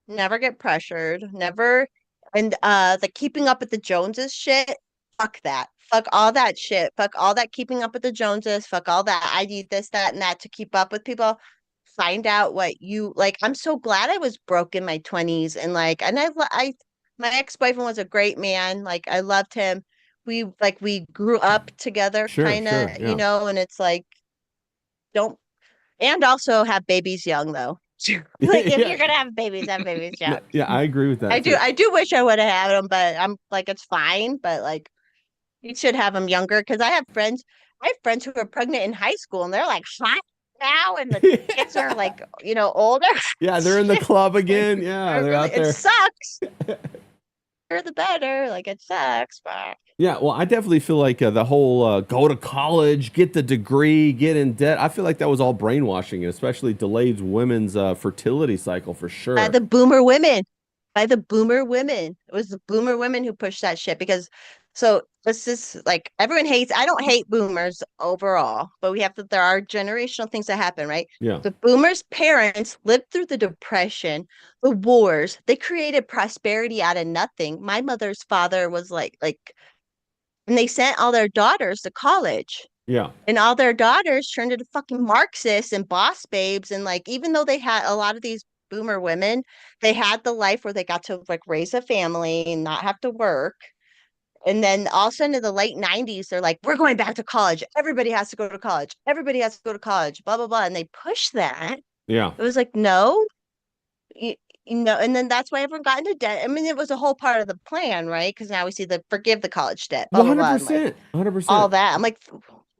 Never get pressured. Never. And the keeping up with the Joneses shit, fuck that. Fuck all that shit. Fuck all that keeping up with the Joneses. Fuck all that. I need this, that, and that to keep up with people. Find out what you like. I'm so glad I was broke in my 20s, and like, and my ex-boyfriend was a great man. Like, I loved him. We grew up together, Sure, kind sure, of, yeah. and it's like, don't, and also have babies young though. Like, if Yeah. you're gonna have babies young. Yeah, I agree with that. I do wish I would have had them, but I'm like, it's fine. But like, you should have them younger because I have friends who are pregnant in high school and they're like hot now, and the kids are like, older. Yeah, they're in the club again. Like, Yeah, they're out it there. sucks. The better. Like, it sucks, but Yeah, well, I definitely feel like the whole go to college, get the degree, get in debt. I feel like that was all brainwashing, and especially delayed women's fertility cycle for sure. by the boomer women. By the boomer women. It was the boomer women who pushed that shit because so this is like, everyone hates, I don't hate boomers overall, but there are generational things that happen, right? Yeah. The boomers' parents lived through the depression, the wars. They created prosperity out of nothing. My mother's father was and they sent all their daughters to college. Yeah. And all their daughters turned into fucking Marxists and boss babes. And like, even though they had a lot of these boomer women, they had the life where they got to like raise a family and not have to work. And then all of a sudden in the late 90s, they're like, we're going back to college. Everybody has to go to college. Everybody has to go to college, blah, blah, blah. And they pushed that. Yeah. It was like, no, and then that's why everyone got into debt. I mean, it was a whole part of the plan, right? Because now we see forgive the college debt, blah, blah, blah, and, like, 100%. all that. I'm like,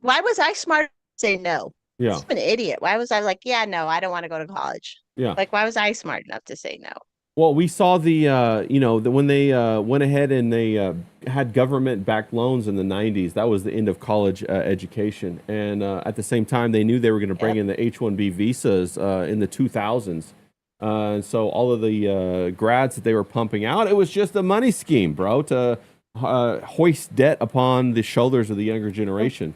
why was I smart to say no? Yeah. I'm an idiot. Why was I like, yeah, no, I don't want to go to college? Yeah. Like, why was I smart enough to say no? Well, we saw when they went ahead and they had government-backed loans in the 90s. That was the end of college education. And at the same time, they knew they were going to bring in the H-1B visas in the 2000s. And so all of the grads that they were pumping out, it was just a money scheme, bro, to hoist debt upon the shoulders of the younger generation.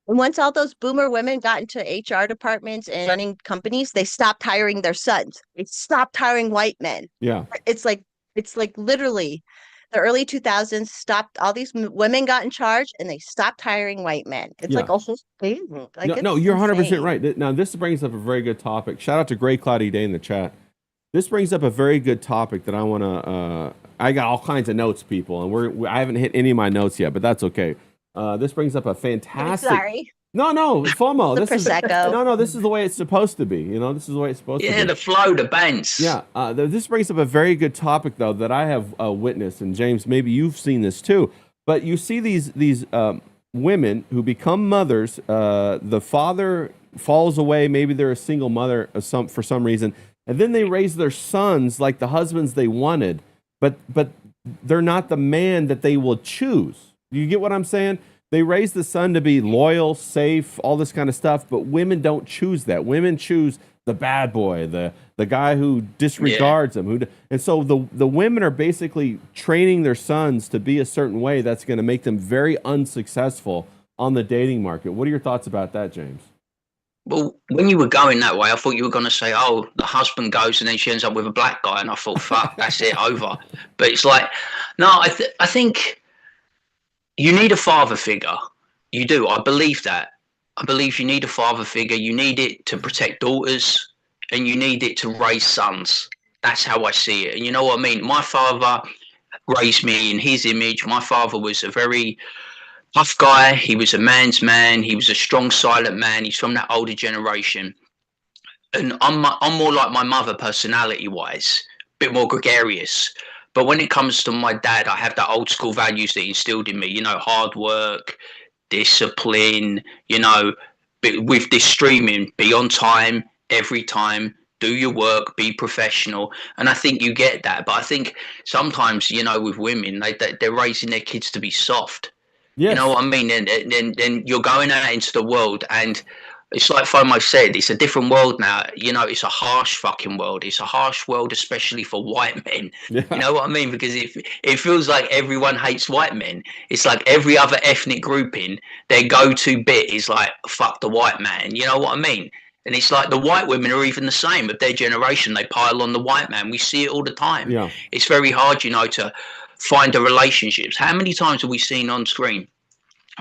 And once all those boomer women got into HR departments and running companies, they stopped hiring their sons. They stopped hiring white men. Yeah. It's like literally the early 2000s stopped. All these women got in charge and they stopped hiring white men. It's like a whole thing. Like, no, you're 100% insane. right. Now, this brings up a very good topic. Shout out to Gray Cloudy Day in the chat. This brings up a very good topic that I want to, I got all kinds of notes, people, and I haven't hit any of my notes yet, but that's okay. This brings up a fantastic. Sorry. No, FOMO. The this Prosecco. No, this is the way it's supposed to be. This is the way it's supposed to be. Yeah, the flow, the bounce. Yeah. This brings up a very good topic, though, that I have witnessed, and James, maybe you've seen this too. But you see these women who become mothers. The father falls away. Maybe they're a single mother for some reason, and then they raise their sons like the husbands they wanted, but they're not the man that they will choose. You get what I'm saying? They raise the son to be loyal, safe, all this kind of stuff, but women don't choose that. Women choose the bad boy, the guy who disregards them. And so the women are basically training their sons to be a certain way that's going to make them very unsuccessful on the dating market. What are your thoughts about that, James? Well, when you were going that way, I thought you were going to say, oh, the husband goes and then she ends up with a black guy. And I thought, fuck, that's it, over. But it's like, no, I think you need a father figure. You do. I believe that. I believe you need a father figure. You need it to protect daughters and you need it to raise sons. That's how I see it. And you know what I mean? My father raised me in his image. My father was a very tough guy. He was a man's man. He was a strong, silent man. He's from that older generation. And I'm more like my mother personality-wise. bit more gregarious. But when it comes to my dad, I have that old school values that he instilled in me. You know, hard work, discipline. You know, with this streaming, be on time every time. Do your work, be professional, and I think you get that. But I think sometimes, you know, with women, they're raising their kids to be soft. You know Yes. what I mean? And you're going out into the world, and it's like FOMO said, it's a different world now. You know, it's a harsh fucking world. It's a harsh world, especially for white men. Yeah. You know what I mean? Because it feels like everyone hates white men. It's like every other ethnic grouping, their go-to bit is like, fuck the white man. You know what I mean? And it's like the white women are even the same of their generation. They pile on the white man. We see it all the time. Yeah. It's very hard, you know, to find the relationships. How many times have we seen on screen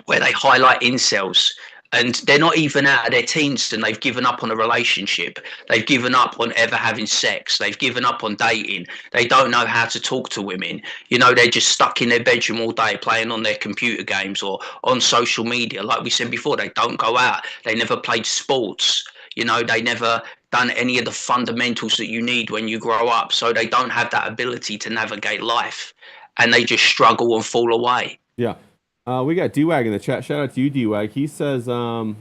where they highlight incels and they're not even out of their teens and they've given up on a relationship? They've given up on ever having sex. They've given up on dating. They don't know how to talk to women. You know, they're just stuck in their bedroom all day playing on their computer games or on social media. Like we said before, they don't go out. They never played sports. You know, they never done any of the fundamentals that you need when you grow up. So they don't have that ability to navigate life and they just struggle and fall away. Yeah. We got D-Wag in the chat. Shout out to you, D-Wag. He says, a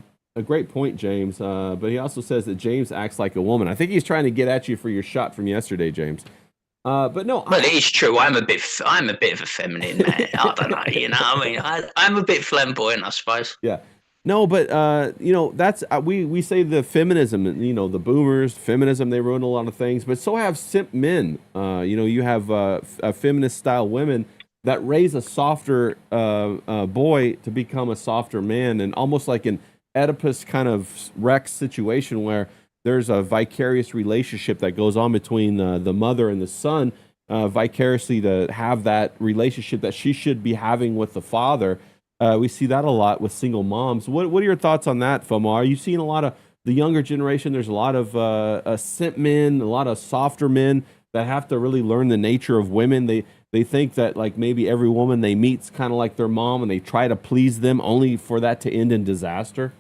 great point, James. But he also says that James acts like a woman. I think he's trying to get at you for your shot from yesterday, James. But no. Well, it is true. I'm a bit of a feminine man. I don't know. You know, I mean, I'm a bit flamboyant, I suppose. Yeah. No, but you know, that's we say the feminism, you know, the boomers, feminism, they ruin a lot of things, but so have simp men. You know, you have feminist style women that raise a softer boy to become a softer man, and almost like an Oedipus kind of Rex situation where there's a vicarious relationship that goes on between the mother and the son, vicariously to have that relationship that she should be having with the father. We see that a lot with single moms. What are your thoughts on that, FOMO? Are you seeing a lot of the younger generation? There's a lot of simp men, a lot of softer men that have to really learn the nature of women. They think that like maybe every woman they meet's kind of like their mom, and they try to please them only for that to end in disaster.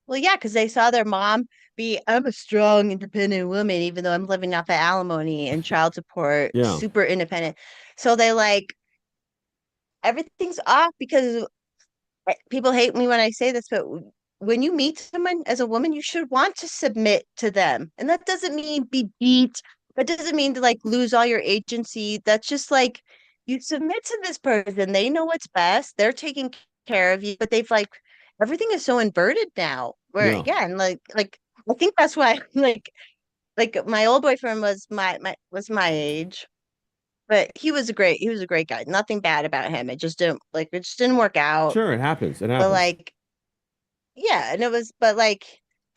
Well, yeah, because they saw their mom be, I'm a strong, independent woman, even though I'm living off of alimony and child support, Yeah. super independent. So they like, everything's off because people hate me when I say this, but when you meet someone as a woman, you should want to submit to them. And that doesn't mean be beat. That doesn't mean to like lose all your agency. That's just like you submit to this person. They know what's best. They're taking care of you, but they've like everything is so inverted now. Where Yeah. again, like I think that's why like my old boyfriend was my age, but he was a great guy. Nothing bad about him. It just didn't work out. Sure, it happens. It But happens. like yeah, and it was but like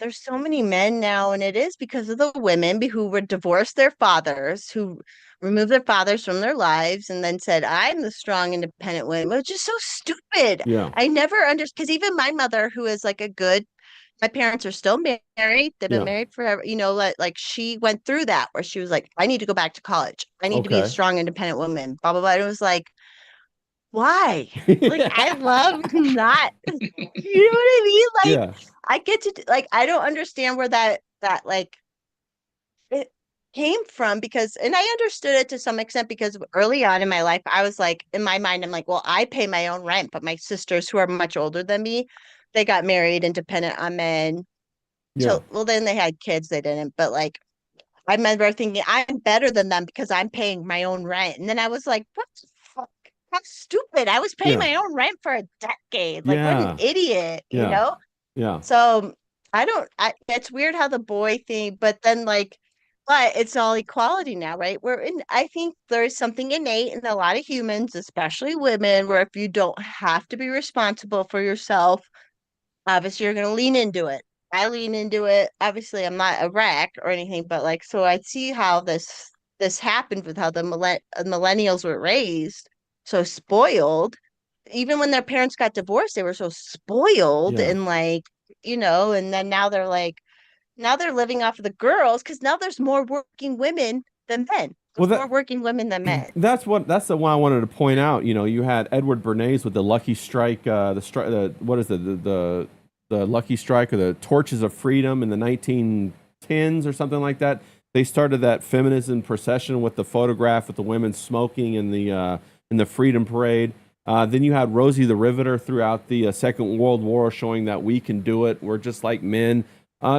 there's so many men now, and it is because of the women who were divorced their fathers, who removed their fathers from their lives and then said, I'm the strong, independent woman, which is so stupid. Yeah. I never understood because even my mother, who is like my parents are still married. They've been Yeah. married forever. You know, like she went through that where she was like, I need to go back to college. I need to be a Okay. strong, independent woman, blah, blah, blah. And it was like, why? Like, I love not, you know what I mean? Like, Yeah. I get to, like, I don't understand where that, like, it came from because, and I understood it to some extent because early on in my life, I was like, in my mind, I'm like, well, I pay my own rent, but my sisters who are much older than me, they got married and dependent on men. Yeah. So, well, then they had kids, they didn't, but like, I remember thinking I'm better than them because I'm paying my own rent. And then I was like, what the fuck? How stupid. I was paying Yeah. my own rent for a decade. Like, what Yeah. an idiot, you Yeah. know? Yeah. So it's weird how the boy thing, but then like, but it's all equality now, right? I think there is something innate in a lot of humans, especially women, where if you don't have to be responsible for yourself, obviously you're going to lean into it. I lean into it. Obviously, I'm not a wreck or anything, but like, so I see how this happened with how the millennials were raised, so spoiled. Even when their parents got divorced, they were so spoiled Yeah. and like, and then now they're living off of the girls because now there's more working women than men. Well, There's more working women than men. that's the one I wanted to point out. You know, you had Edward Bernays with the Lucky Strike, what is it, the Lucky Strike or the Torches of Freedom in the 1910s or something like that. They started that feminism procession with the photograph with the women smoking in the Freedom Parade. Then you had Rosie the Riveter throughout the Second World War, showing that we can do it. We're just like men.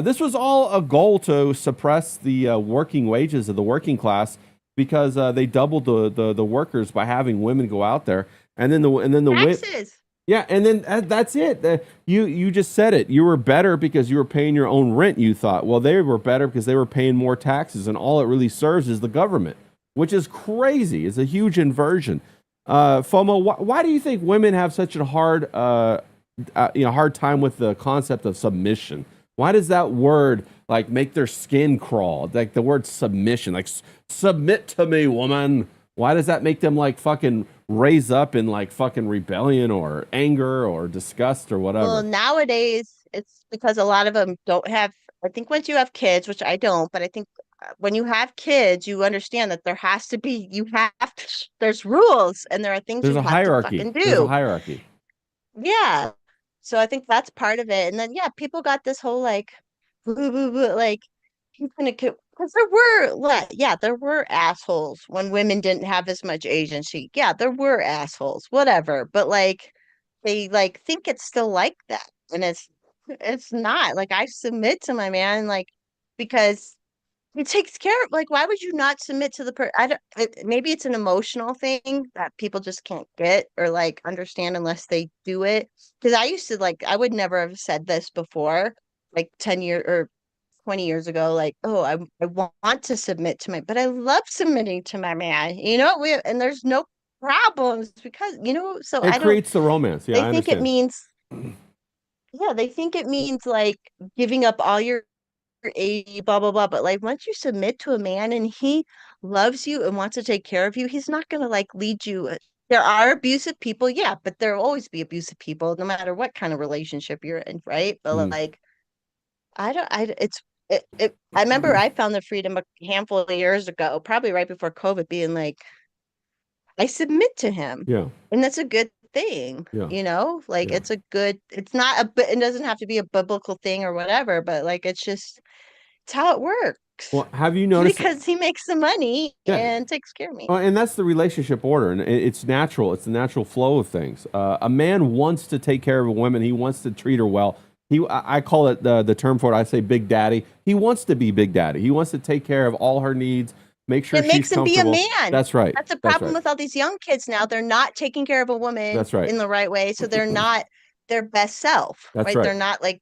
This was all a goal to suppress the working wages of the working class because they doubled the workers by having women go out there, and then the Taxes. yeah, and then that's it. You just said it. You were better because you were paying your own rent. You thought, well, they were better because they were paying more taxes, and all it really serves is the government, which is crazy. It's a huge inversion. FOMO, why do you think women have such a hard time with the concept of submission? Why does that word like make their skin crawl? Like the word submission, like submit to me, woman. Why does that make them like fucking raise up in like fucking rebellion or anger or disgust or whatever? Well, nowadays it's because a lot of them don't have. I think once you have kids, which I don't, but I think when you have kids, you understand that there has to be. There's rules, and there are things There's you a have to hierarchy. fucking There's a do. hierarchy. Yeah. So I think that's part of it. And then yeah, people got this whole like boo boo boo like he's gonna because there were assholes when women didn't have as much agency. Yeah, there were assholes, whatever. But like they like think it's still like that. And it's not. Like I submit to my man, like because he takes care of like why would you not submit to the I don't maybe it's an emotional thing that people just can't get or like understand unless they do it. Because I used to like I would never have said this before, like 10 years or 20 years ago, like, oh, I want to submit to my but I love submitting to my man, and there's no problems because so It I don't creates the romance. Yeah, they I think it understand. means yeah, they think it means like giving up all your 80, blah blah blah. But like once you submit to a man and he loves you and wants to take care of you, he's not gonna like lead you. There are abusive people, yeah, but there'll always be abusive people, no matter what kind of relationship you're in, right? But Mm. like I don't I it's I remember I found the freedom a handful of years ago, probably right before COVID, being like, I submit to him. Yeah, And that's a good thing, yeah, like yeah. it's not it doesn't have to be a biblical thing or whatever, but like it's how it works Well, have you noticed? because he makes the money Yeah. and takes care of me. Well, and that's the relationship order, and it's natural. It's the natural flow of things. A man wants to take care of a woman. He wants to treat her well. I call it the term for it. I say Big Daddy. He wants to be Big Daddy. He wants to take care of all her needs, make sure It she's makes him be a comfortable. man. That's right. That's the That's problem right. with all these young kids now. They're not taking care of a woman That's right. in the right way, so they're not their best self, That's right? right. They're not like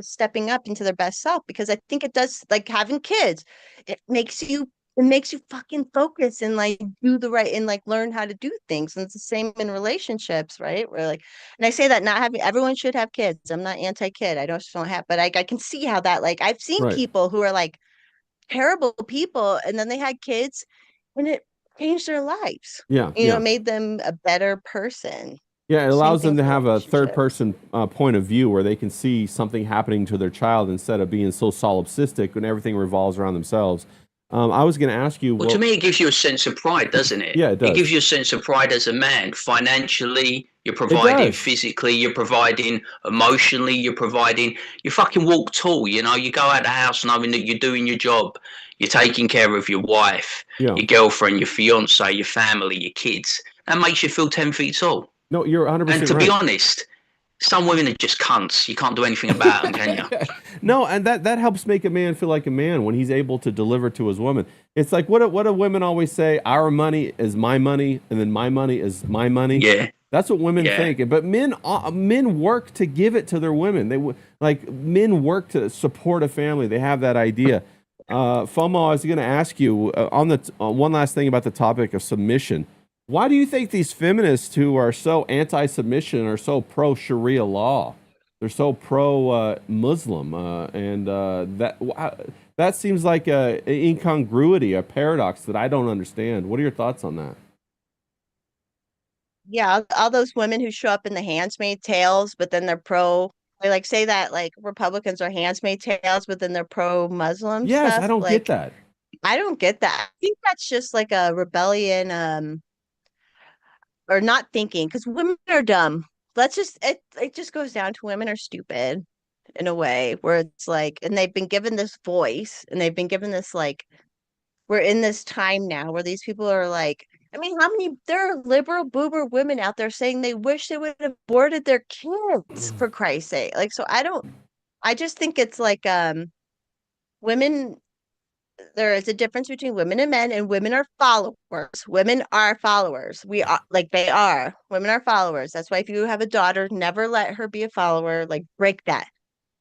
stepping up into their best self because I think it does like having kids. It makes you fucking focus and like do the right and like learn how to do things. And it's the same in relationships, right? Where like, and I say that not having everyone should have kids. I'm not anti-kid. I just don't have, but I can see how that like I've seen Right. people who are like terrible people and then they had kids and it changed their lives. Yeah. Yeah. It made them a better person. Yeah, it Same allows them thing to for have a third relationships. person point of view where they can see something happening to their child instead of being so solipsistic when everything revolves around themselves. I was going to ask you, Well, to well, me, it gives you a sense of pride, doesn't it? yeah, it It does. gives you a sense of pride as a man. Financially, you're It providing. does. Physically, you're providing. Emotionally, you're providing. You fucking walk tall, You go out the house knowing that you're doing your job. You're taking care of your wife, Yeah. your girlfriend, your fiance, your family, your kids. That makes you feel 10 feet tall. No, you're And 100% to be right. honest, some women are just cunts. You can't do anything about them, can you? No, and that helps make a man feel like a man when he's able to deliver to his woman. It's like what do women always say? Our money is my money, and then my money is my money. Yeah, That's what women yeah. think. But men work to give it to their women. Like men work to support a family. They have that idea. FOMO, I was going to ask you on the one last thing about the topic of submission. Why do you think these feminists who are so anti-submission are so pro-Sharia law? They're so pro-Muslim, and that seems like a incongruity, a paradox that I don't understand. What are your thoughts on that? Yeah, all those women who show up in the Handmaid's Tales, but then they're they like say that like Republicans are Handmaid's Tales, but then they're pro-Muslim Yes, I stuff. don't get Like, that. I don't get that. I think that's just like a rebellion, or not thinking, because women are dumb. It just goes down to women are stupid in a way where it's like, and they've been given this voice and they've been given this like we're in this time now where these people are like, I mean, how many there are liberal boomer women out there saying they wish they would have aborted their kids for Christ's sake. Like, so I just think it's like women, there is a difference between women and men, and women are followers. Women are followers. We are like they are. Women are followers. That's why if you have a daughter, never let her be a follower. Like break that.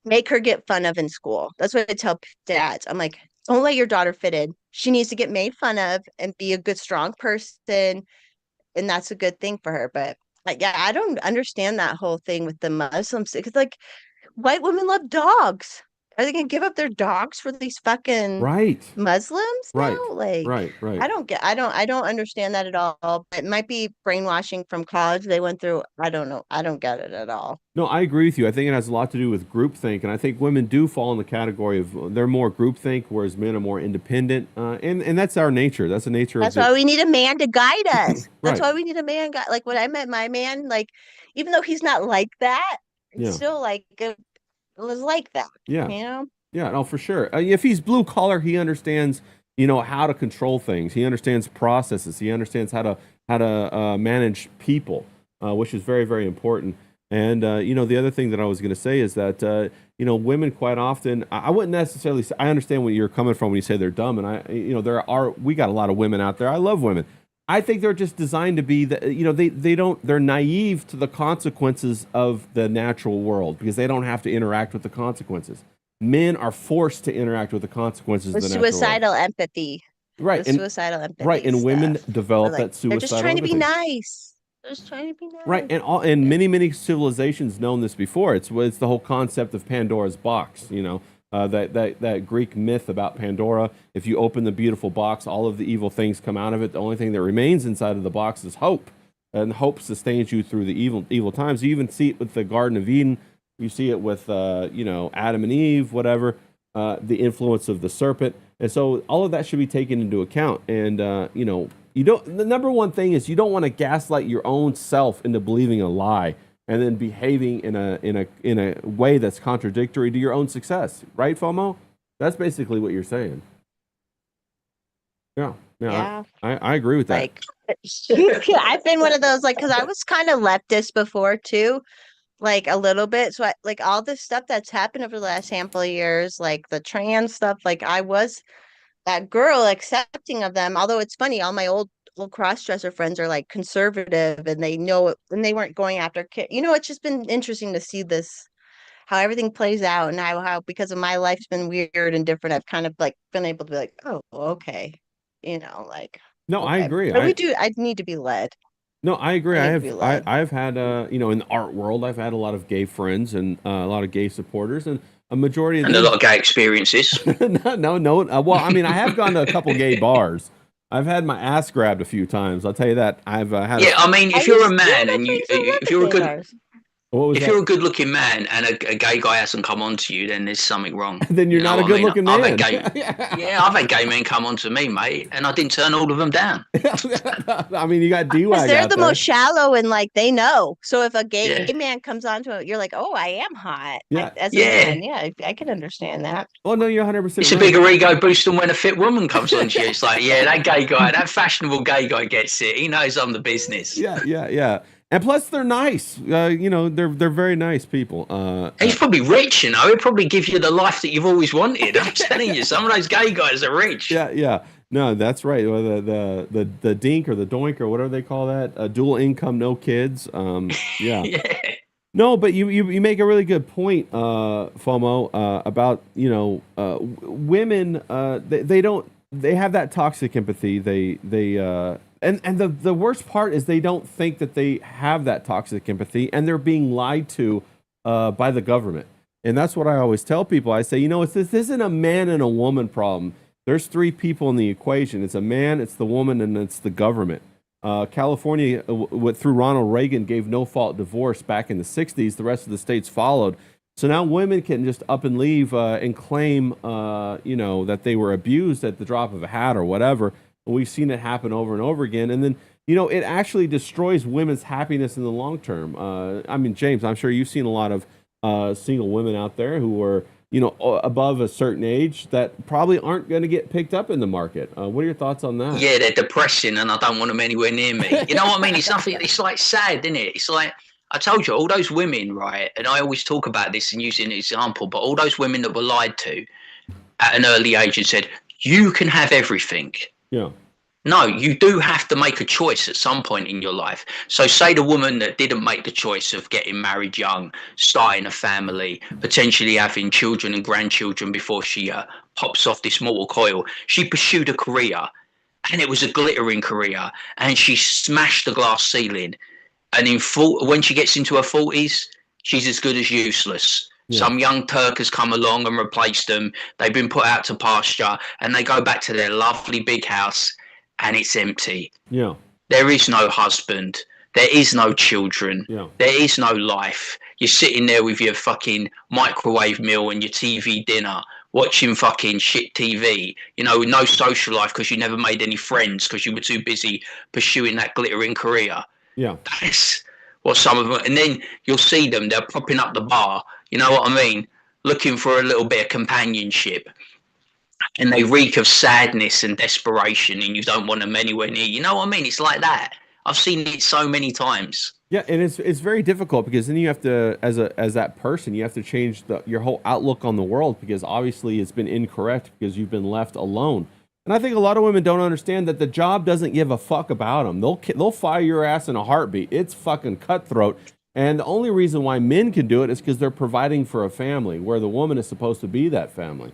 Make her get fun of in school. That's what I tell dads. I'm like, don't let your daughter fit in. She needs to get made fun of and be a good, strong person, and that's a good thing for her. But like, yeah, I don't understand that whole thing with the Muslims because like white women love dogs. Are they gonna give up their dogs for these fucking Right. Muslims now? Right. Like, Right. Right. I don't understand that at all. It might be brainwashing from college they went through. I don't know. I don't get it at all. No, I agree with you. I think it has a lot to do with groupthink, and I think women do fall in the category of they're more groupthink, whereas men are more independent. And that's our nature. That's the nature That's of why the we need a man to guide us. That's right. why we need a man guide. Like when I met my man, like even though he's not like that, it's Yeah. still like it was like that. Yeah. You know? Yeah, no, for sure. If he's blue collar, he understands, how to control things. He understands processes. He understands how to manage people, which is very, very important. And the other thing that I was going to say is that women quite often, I wouldn't necessarily say, I understand where you're coming from when you say they're dumb, and we got a lot of women out there. I love women. I think they're just designed to be they're naive to the consequences of the natural world because they don't have to interact with the consequences. Men are forced to interact with the consequences The of the natural world. suicidal empathy. Right. The suicidal empathy. Right, and women stuff. develop Like, that suicidal they're just trying to be empathy. nice. They're just trying to be nice. Right, and many civilizations known this before. It's the whole concept of Pandora's box. That Greek myth about Pandora. If you open the beautiful box, all of the evil things come out of it. The only thing that remains inside of the box is hope, and hope sustains you through the evil times. You even see it with the Garden of Eden. You see it with Adam and Eve, whatever. The influence of the serpent, and so all of that should be taken into account. And you don't. The number one thing is you don't want to gaslight your own self into believing a lie and then behaving in a way that's contradictory to your own success. Right, FOMO? That's basically what you're saying. Yeah. Yeah. I agree with that. Like, I've been one of those, like, because I was kind of leftist before too, like a little bit. So like all this stuff that's happened over the last handful of years, like the trans stuff, like I was that girl accepting of them. Although it's funny, all my old cross-dresser friends are like conservative and they know it, and they weren't going after kids. It's just been interesting to see this, how everything plays out, and how because of my life's been weird and different, I've kind of like been able to be like, oh, okay. Like, No, I okay. agree. But I need to be led. No, I agree. I need to be led. I've had in the art world, I've had a lot of gay friends and a lot of gay supporters, and a majority of And a lot of gay experiences. no. Well, I mean, I have gone to a couple gay bars. I've had my ass grabbed a few times. I'll tell you that. I've had. Yeah, I mean, if you're a man and if you're a good, If you're a good-looking man and a gay guy hasn't come on to you, then there's something wrong. Then you're not a good-looking man. I've had gay men come on to me, mate, and I didn't turn all of them down. I mean, you got D-Wag they're out the there. most shallow and like they know. So if a gay man comes on to it, you're like, oh, I am hot. Yeah. As a man, I can understand that. Well, no, you're 100%. It's a bigger ego boost than when a fit woman comes on to you. It's like, yeah, that gay guy, that fashionable gay guy gets it. He knows I'm the business. Yeah. And plus, they're nice. They're very nice people. He's probably rich. He'll probably give you the life that you've always wanted. I'm telling you, some of those gay guys are rich. Yeah. No, that's right. The dink or the doink or whatever they call that. Dual income, no kids. Yeah. No, but you make a really good point, FOMO, about women. They have that toxic empathy. And the worst part is they don't think that they have that toxic empathy, and they're being lied to by the government. And that's what I always tell people. I say, this isn't a man and a woman problem. There's three people in the equation. It's a man, it's the woman, and it's the government. California, through Ronald Reagan, gave no-fault divorce back in the 60s. The rest of the states followed. So now women can just up and leave and claim, that they were abused at the drop of a hat or whatever. We've seen it happen over and over again. And then, it actually destroys women's happiness in the long term. I mean, James, I'm sure you've seen a lot of single women out there who were, above a certain age that probably aren't going to get picked up in the market. What are your thoughts on that? Yeah, they're depressing, and I don't want them anywhere near me. You know what I mean? It's nothing. It's like sad, isn't it? It's like I told you, all those women, right? And I always talk about this and use it as an example, but all those women that were lied to at an early age and said, you can have everything. Yeah. No, you do have to make a choice at some point in your life. So say the woman that didn't make the choice of getting married young, starting a family, potentially having children and grandchildren before she pops off this mortal coil. She pursued a career, and it was a glittering career, and she smashed the glass ceiling. And when she gets into her 40s, she's as good as useless. Yeah. Some young Turk has come along and replaced them. They've been put out to pasture, and they go back to their lovely big house, and it's empty. Yeah. There is no husband. There is no children. Yeah. There is no life. You're sitting there with your fucking microwave meal and your TV dinner, watching fucking shit TV, with no social life because you never made any friends because you were too busy pursuing that glittering career. Yeah. That's what some of them, and then you'll see them, they're propping up the bar, you know what I mean? Looking for a little bit of companionship. And they reek of sadness and desperation, and you don't want them anywhere near. You know what I mean? It's like that. I've seen it so many times. Yeah, and it's very difficult because then you have to, as that person, you have to change your whole outlook on the world because obviously it's been incorrect because you've been left alone. And I think a lot of women don't understand that the job doesn't give a fuck about them. They'll fire your ass in a heartbeat. It's fucking cutthroat. And the only reason why men can do it is because they're providing for a family, where the woman is supposed to be that family.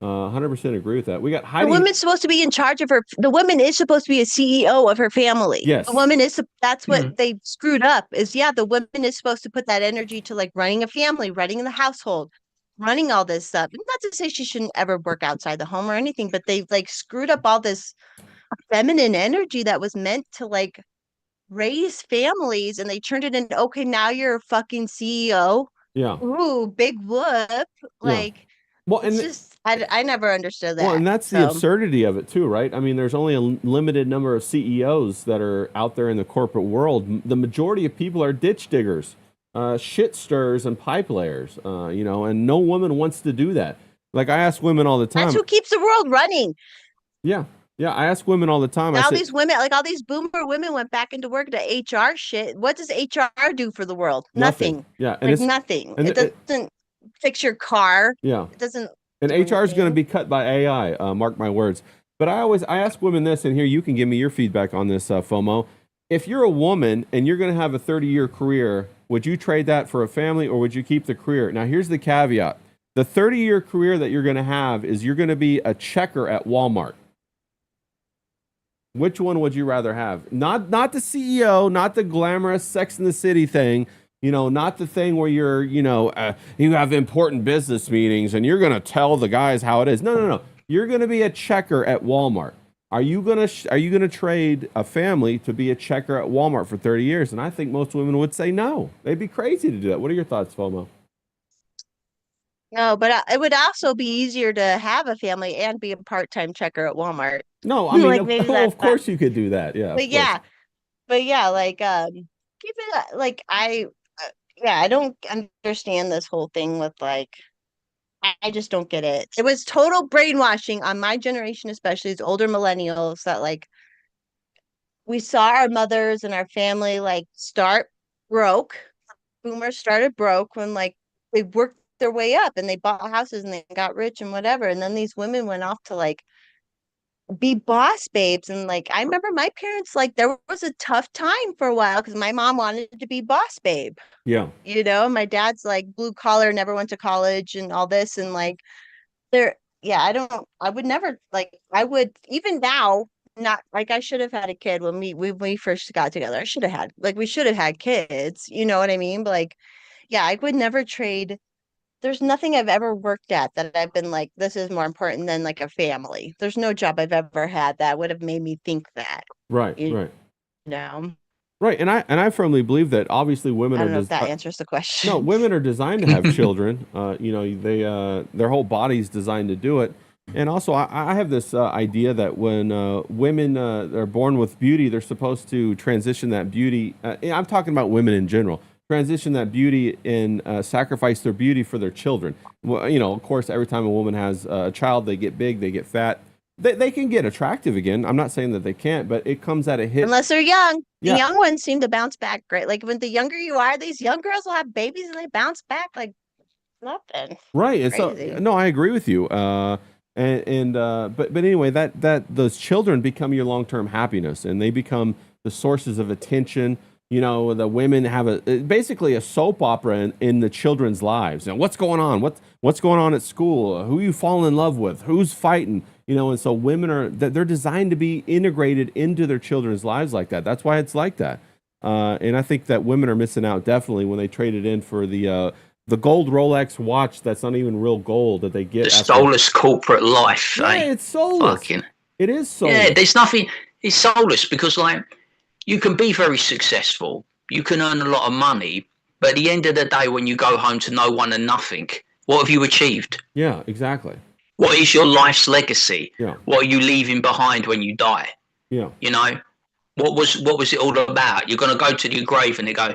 100% agree with that. We got Heidi. The woman's supposed to be in charge of her. The woman is supposed to be a CEO of her family. Yes. The woman is. That's what they screwed up. The woman is supposed to put that energy to like running a family, running the household, running all this stuff. Not to say she shouldn't ever work outside the home or anything, but they've like screwed up all this feminine energy that was meant to like raise families, and they turned it into, okay, now you're a fucking CEO. Yeah. Ooh, big whoop. Like. Yeah. Well, it's just I never understood that. Well, and that's the absurdity of it too, right? I mean, there's only a limited number of CEOs that are out there in the corporate world. The majority of people are ditch diggers, shit stirrers, and pipe layers. And no woman wants to do that. Like I ask women all the time. That's who keeps the world running. Yeah. Yeah, I ask women all the time. Now these women, like all these boomer women, went back into work to HR shit. What does HR do for the world? Nothing. Yeah, and it's nothing. And it doesn't fix your car. Yeah, it doesn't. And HR is going to be cut by AI. Mark my words. But I ask women this, and here you can give me your feedback on this, FOMO. If you're a woman and you're going to have a 30-year career, would you trade that for a family, or would you keep the career? Now, here's the caveat: the 30-year career that you're going to have is you're going to be a checker at Walmart. Which one would you rather have? Not the CEO, not the glamorous Sex in the City thing. Not the thing where you're, you have important business meetings and you're going to tell the guys how it is. No. You're going to be a checker at Walmart. Are you going to trade a family to be a checker at Walmart for 30 years? And I think most women would say no. They'd be crazy to do that. What are your thoughts, FOMO? No, but it would also be easier to have a family and be a part-time checker at Walmart. No, I mean, of course you could do that. Yeah. But like, keep it like I don't understand this whole thing with like, I just don't get it. It was total brainwashing on my generation, especially as older millennials, that like we saw our mothers and our family like start broke. Boomers started broke when like they worked their way up and they bought houses and they got rich and whatever. And then these women went off to like be boss babes. And like I remember my parents, like there was a tough time for a while because my mom wanted to be boss babe. Yeah. My dad's like blue collar, never went to college and all this. And like I would never like, I would even now, not like I should have had a kid when we first got together. We should have had kids, you know what I mean? But like, yeah, I would never trade. There's nothing I've ever worked at that I've been like, this is more important than like a family. There's no job I've ever had that would have made me think that. Right. Right. And I firmly believe that obviously women I don't know if that answers the question. No, women are designed to have children. Their whole body's designed to do it. And also I have this idea that when women are born with beauty, they're supposed to transition that beauty. I'm talking about women in general. transition that beauty and sacrifice their beauty for their children. Well, you know, of course, every time a woman has a child, they get big, they get fat. They can get attractive again. I'm not saying that they can't, but it comes at a hit. Unless they're young. The Yeah. young ones seem to bounce back great. Like when the younger you are, these young girls will have babies and they bounce back like nothing. Right. And so, Crazy. no, I agree with you. But anyway, that those children become your long-term happiness, and they become the sources of attention. You know, the women have basically a soap opera in the children's lives. And what's going on? What's going on at school? Who you fall in love with? Who's fighting? You know, and so women they're designed to be integrated into their children's lives like that. That's why it's like that. And I think that women are missing out definitely when they trade it in for the gold Rolex watch that's not even real gold that they get. The soulless corporate life. Yeah, eh? it's soulless. Fucking. It is soulless. Yeah, there's nothing. It's soulless because, like, you can be very successful, you can earn a lot of money, but at the end of the day, when you go home to no one and nothing, what have you achieved? Yeah, exactly. What is your life's legacy? Yeah. What are you leaving behind when you die? Yeah. You know, what was it all about? You're going to go to your grave and they go,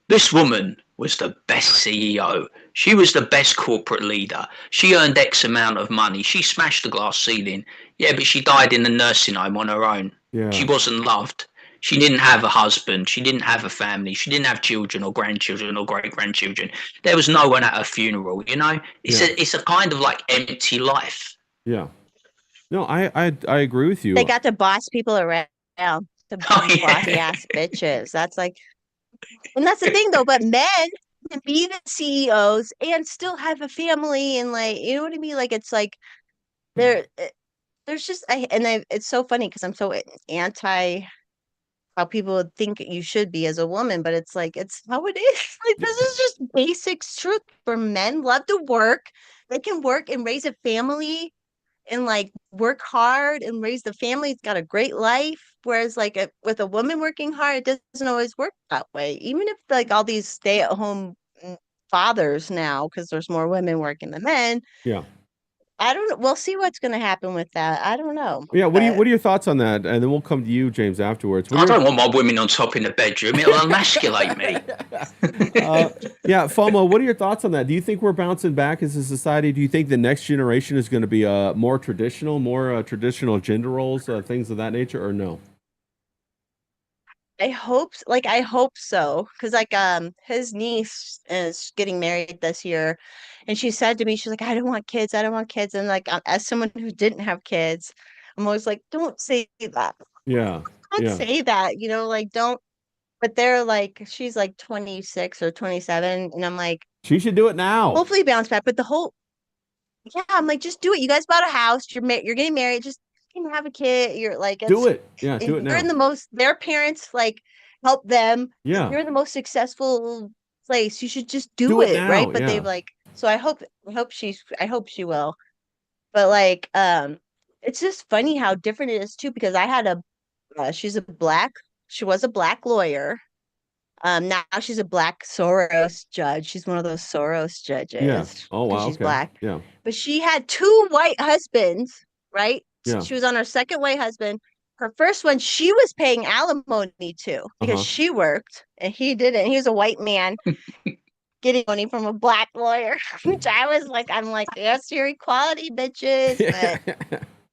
this woman was the best CEO. She was the best corporate leader. She earned X amount of money. She smashed the glass ceiling. Yeah, but she died in the nursing home on her own. Yeah. She wasn't loved. She didn't have a husband. She didn't have a family. She didn't have children or grandchildren or great-grandchildren. There was no one at her funeral, you know? It's a kind of like empty life. Yeah. No, I agree with you. They got to boss people around. The bossy yeah. ass bitches. That's like, and that's the thing though. But men can be the CEOs and still have a family, and like, you know what I mean? Like it's like there's just it's so funny because I'm so anti how people would think you should be as a woman, but it's like it's how it is. Like this is just basic truth for men. Love to work. They can work and raise a family and like work hard and raise the family. It's got a great life. Whereas like with a woman working hard, it doesn't always work that way. Even if like all these stay-at-home fathers now, because there's more women working than men. Yeah. I don't know. We'll see what's going to happen with that. I don't know. Yeah. What are your thoughts on that? And then we'll come to you, James, afterwards. I don't want my women on top in the bedroom. It'll emasculate me. Yeah, FOMO, what are your thoughts on that? Do you think we're bouncing back as a society? Do you think the next generation is going to be more traditional gender roles, things of that nature, or no? I hope so because like his niece is getting married this year and she said to me she's like I don't want kids and like as someone who didn't have kids I'm always like don't say that Yeah. don't say that, you know, like don't, but they're like she's like 26 or 27 and I'm like She should do it now. hopefully bounce back, but the whole I'm like just do it. You guys bought a house, you're getting married, just can have a kid. You're like Do it. Yeah, do it now. you're in the most their parents like help them. Yeah. You're in the most successful place. You should just do Do it it, now, right? But yeah. they've like I hope she will. But like it's just funny how different it is too because I had she was a black lawyer. Now she's a black Soros judge. She's one of those Soros judges. Yeah. Oh, wow. She's Okay. black. Yeah. But she had two white husbands, right? Yeah. She was on her second white husband. Her first one, she was paying alimony to because she worked and he didn't. He was a white man getting money from a black lawyer, which I'm like, yes, your equality, bitches.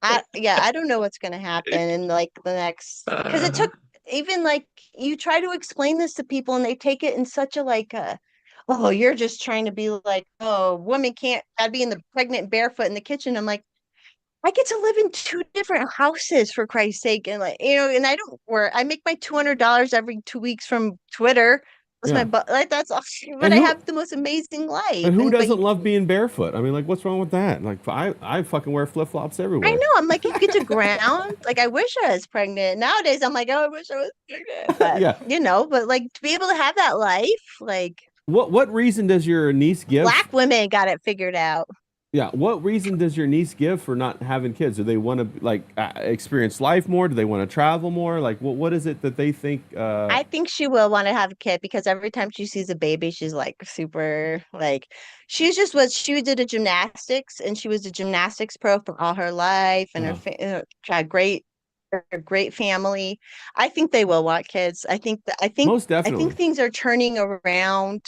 But I don't know what's gonna happen in like the next because it took even like you try to explain this to people and they take it in such a like oh, you're just trying to be like, oh, women can't I'd be in the pregnant barefoot in the kitchen. I'm like, I get to live in two different houses for Christ's sake. And like, you know, and I don't work. I make my $200 every 2 weeks from Twitter. That's like that's awesome. But I have the most amazing life. And who doesn't love being barefoot? I mean, like, what's wrong with that? Like, I fucking wear flip flops everywhere. I know. I'm like, you get to ground. Like, I wish I was pregnant. Nowadays, I'm like, oh, I wish I was pregnant. But, Yeah. you know, but like to be able to have that life, like, What reason does your niece give? black women got it figured out. Yeah. What reason does your niece give for not having kids? Do they want to like experience life more? Do they want to travel more? Like, what is it that they think? I think she will want to have a kid because every time she sees a baby, she's like super like she did a gymnastics and she was a gymnastics pro for all her life and her had great they're a great family. I think they will want kids. Most I think definitely. things are turning around,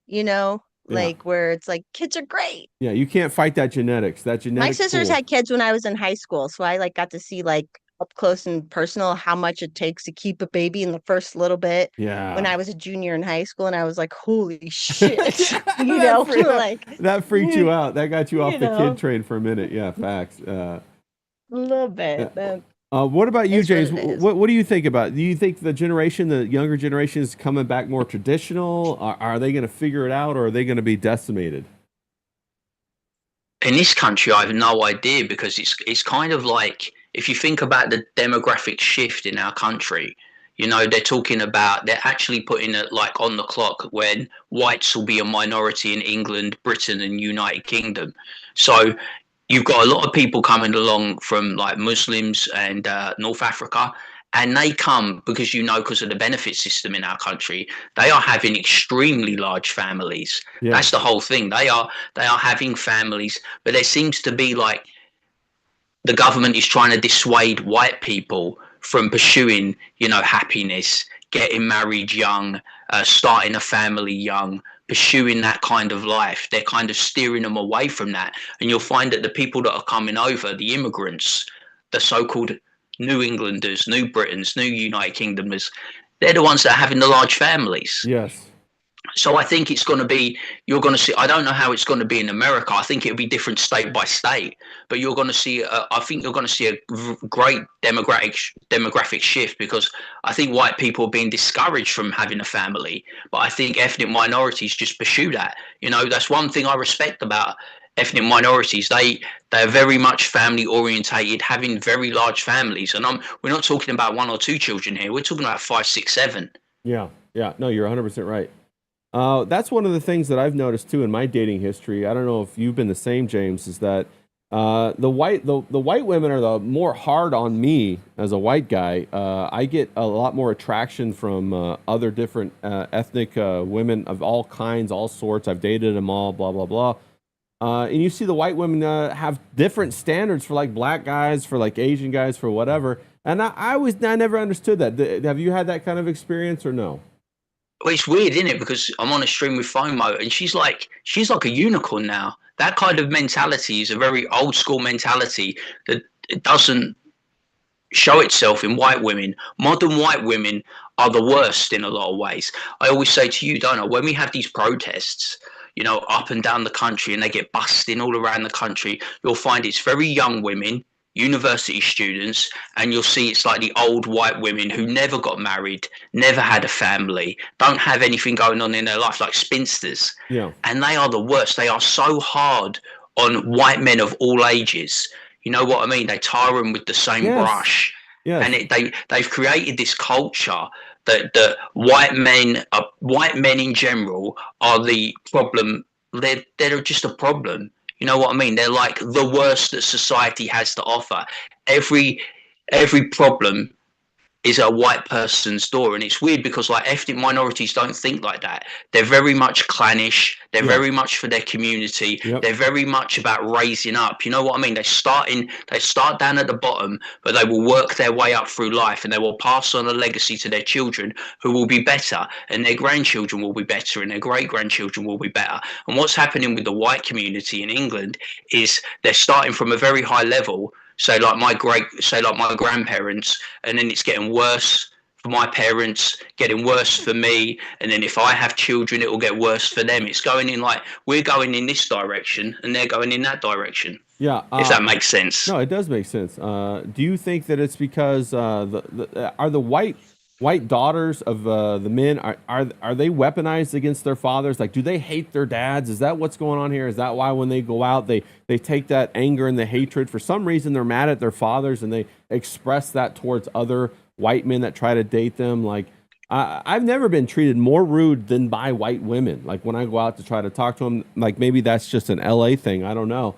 you know, Yeah. like where it's like kids are great. Yeah. You can't fight that genetics, that My genetic sisters pool. had kids when I was in high school, so I like got to see like up close and personal how much it takes to keep a baby in the first little bit when Yeah. I was a junior in high school, and I was like, holy shit, Yeah, you know, like, that freaked you out. That got you off you the kid know, train for a minute. Yeah, facts. a little Yeah. bit. That What about you, is what James? it is. What do you think about? Do you think the younger generation, is coming back more traditional? Are they going to figure it out, or are they going to be decimated? In this country, I have no idea because it's kind of like if you think about the demographic shift in our country, you know, they're actually putting it like on the clock when whites will be a minority in England, Britain, and United Kingdom. So you've got a lot of people coming along from like Muslims and North Africa, and they come because because of the benefit system in our country, they are having extremely large families. That's the Yes. whole thing. They are having families, but there seems to be like the government is trying to dissuade white people from pursuing, happiness, getting married young, starting a family young, pursuing that kind of life. They're kind of steering them away from that. And you'll find that the people that are coming over, the immigrants, the so-called New Englanders, New Britons, New United Kingdomers, they're the ones that are having the large families. Yes. So I think it's going to be, you're going to see, I don't know how it's going to be in America. I think it'll be different state by state, but you're going to see, I think you're going to see a great demographic shift because I think white people are being discouraged from having a family, but I think ethnic minorities just pursue that. That's one thing I respect about ethnic minorities. They're very much family orientated, having very large families. And we're not talking about one or two children here. We're talking about five, six, seven. Yeah. Yeah. No, you're 100% right. That's one of the things that I've noticed too in my dating history. I don't know if you've been the same, James. Is that the white women are the more hard on me as a white guy. I get a lot more attraction from other different ethnic women of all kinds, all sorts. I've dated them all, blah blah blah. And you see the white women have different standards for like black guys, for like Asian guys, for whatever. And I never understood that. Have you had that kind of experience or no? Well, it's weird, isn't it? Because I'm on a stream with FOMO, and she's like a unicorn now. That kind of mentality is a very old school mentality that it doesn't show itself in white women. Modern white women are the worst in a lot of ways. I always say to you, don't I, when we have these protests, up and down the country, and they get busting all around the country, you'll find it's very young women, university students, and you'll see it's like the old white women who never got married, never had a family, don't have anything going on in their life, like spinsters. Yeah. And they are the worst. They are so hard on white men of all ages. You know what I mean? They tar them with the same Yes. brush, and Yes. they've created this culture that white men in general are the problem. They're just a problem. You know what I mean? They're like the worst that society has to offer. Every every problem is a white person's door. And it's weird because like ethnic minorities don't think like that. They're very much clannish. They're Yeah. very much for their community. Yep. They're very much about raising up. You know what I mean? They start down at the bottom, but they will work their way up through life, and they will pass on a legacy to their children who will be better, and their grandchildren will be better, and their great grandchildren will be better. And what's happening with the white community in England is they're starting from a very high level, say like my grandparents, and then it's getting worse for my parents, getting worse for me, and then if I have children, it will get worse for them. It's going in like we're going in this direction, and they're going in that direction. Yeah. If that makes sense. No, it does make sense. Do you think that it's because are the white daughters of the men are they weaponized against their fathers? Like, do they hate their dads? Is that what's going on here? Is that why when they go out they take that anger and the hatred, for some reason they're mad at their fathers and they express that towards other white men that try to date them? Like, I've never been treated more rude than by white women. Like when I go out to try to talk to them, like maybe that's just an LA thing. I don't know.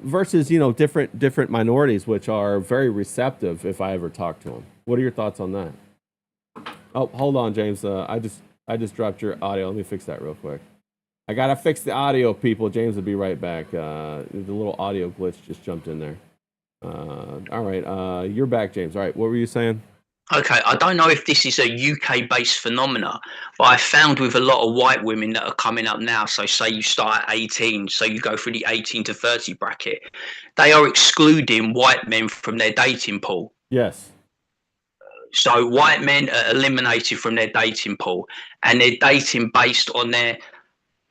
Versus, different minorities, which are very receptive if I ever talk to them. What are your thoughts on that? Oh, hold on, James. I just dropped your audio. Let me fix that real quick. I gotta fix the audio, people. James will be right back. The little audio glitch just jumped in there. All right. You're back, James. All right. What were you saying? Okay, I don't know if this is a UK-based phenomena, but I found with a lot of white women that are coming up now, so say you start at 18, so you go through the 18 to 30 bracket, they are excluding white men from their dating pool. Yes. So white men are eliminated from their dating pool, and they're dating based on their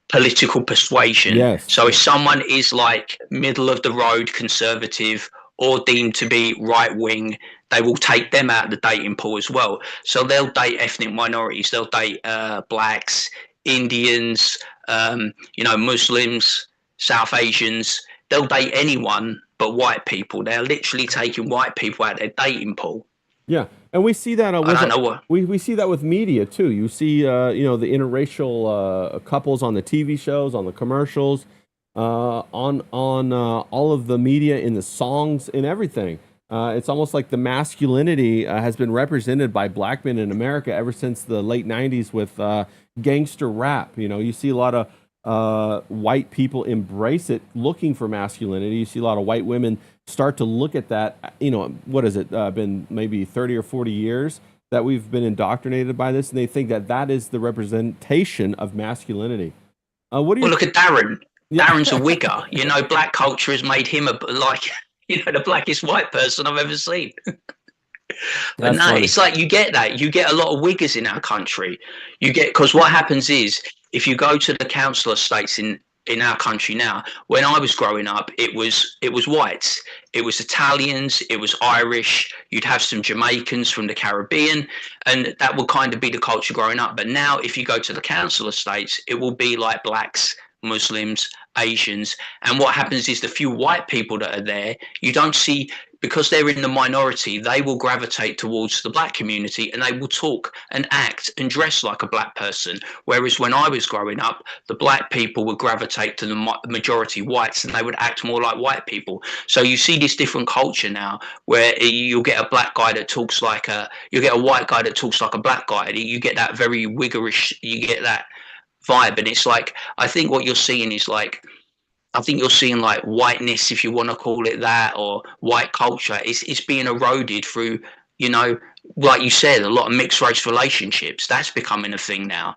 political persuasion. Yes. So if someone is like middle of the road conservative or deemed to be right wing, they will take them out of the dating pool as well. So they'll date ethnic minorities, they'll date blacks, Indians, Muslims, South Asians. They'll date anyone but white people. They're literally taking white people out of their dating pool. Yeah, and we see that I don't know what. we see that with media too. You see, the interracial couples on the TV shows, on the commercials, on all of the media, in the songs, in everything. It's almost like the masculinity has been represented by black men in America ever since the late '90s with gangster rap. You see a lot of white people embrace it, looking for masculinity. You see a lot of white women start to look at that. What has it been? Maybe 30 or 40 years that we've been indoctrinated by this, and they think that that is the representation of masculinity. What do you? Well, look at Darren. Yeah. Darren's a wigger. Black culture has made him the blackest white person I've ever seen. But no, funny. it's like you get that. You get a lot of wiggers in our country. Because what happens is if you go to the council estates in our country now, when I was growing up, it was whites. It was Italians, it was Irish, you'd have some Jamaicans from the Caribbean, and that would kind of be the culture growing up. But now if you go to the council estates, it will be like blacks, Muslims, Asians. And what happens is the few white people that are there, you don't see, because they're in the minority, they will gravitate towards the black community and they will talk and act and dress like a black person. Whereas when I was growing up, the black people would gravitate to the majority whites and they would act more like white people. So you see this different culture now where you'll get a black guy that talks you'll get a white guy that talks like a black guy. You get that very wiggerish, you get that vibe. And it's like, I think what you're seeing is like, I think you're seeing like whiteness, if you want to call it that, or white culture. It's being eroded through, like you said, a lot of mixed race relationships. That's becoming a thing now.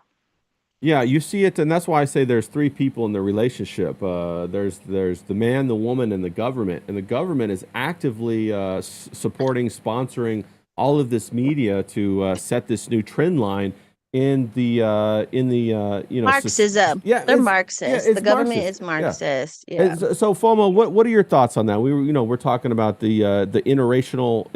Yeah, you see it, and that's why I say there's three people in the relationship. There's the man, the woman, and the government is actively supporting, sponsoring all of this media to set this new trend line in the Marxism. Yeah, They're it's- Marxist. it's The government Marxist. is Marxist. Yeah. And so FOMO, what are your thoughts on that? We're talking about the interracial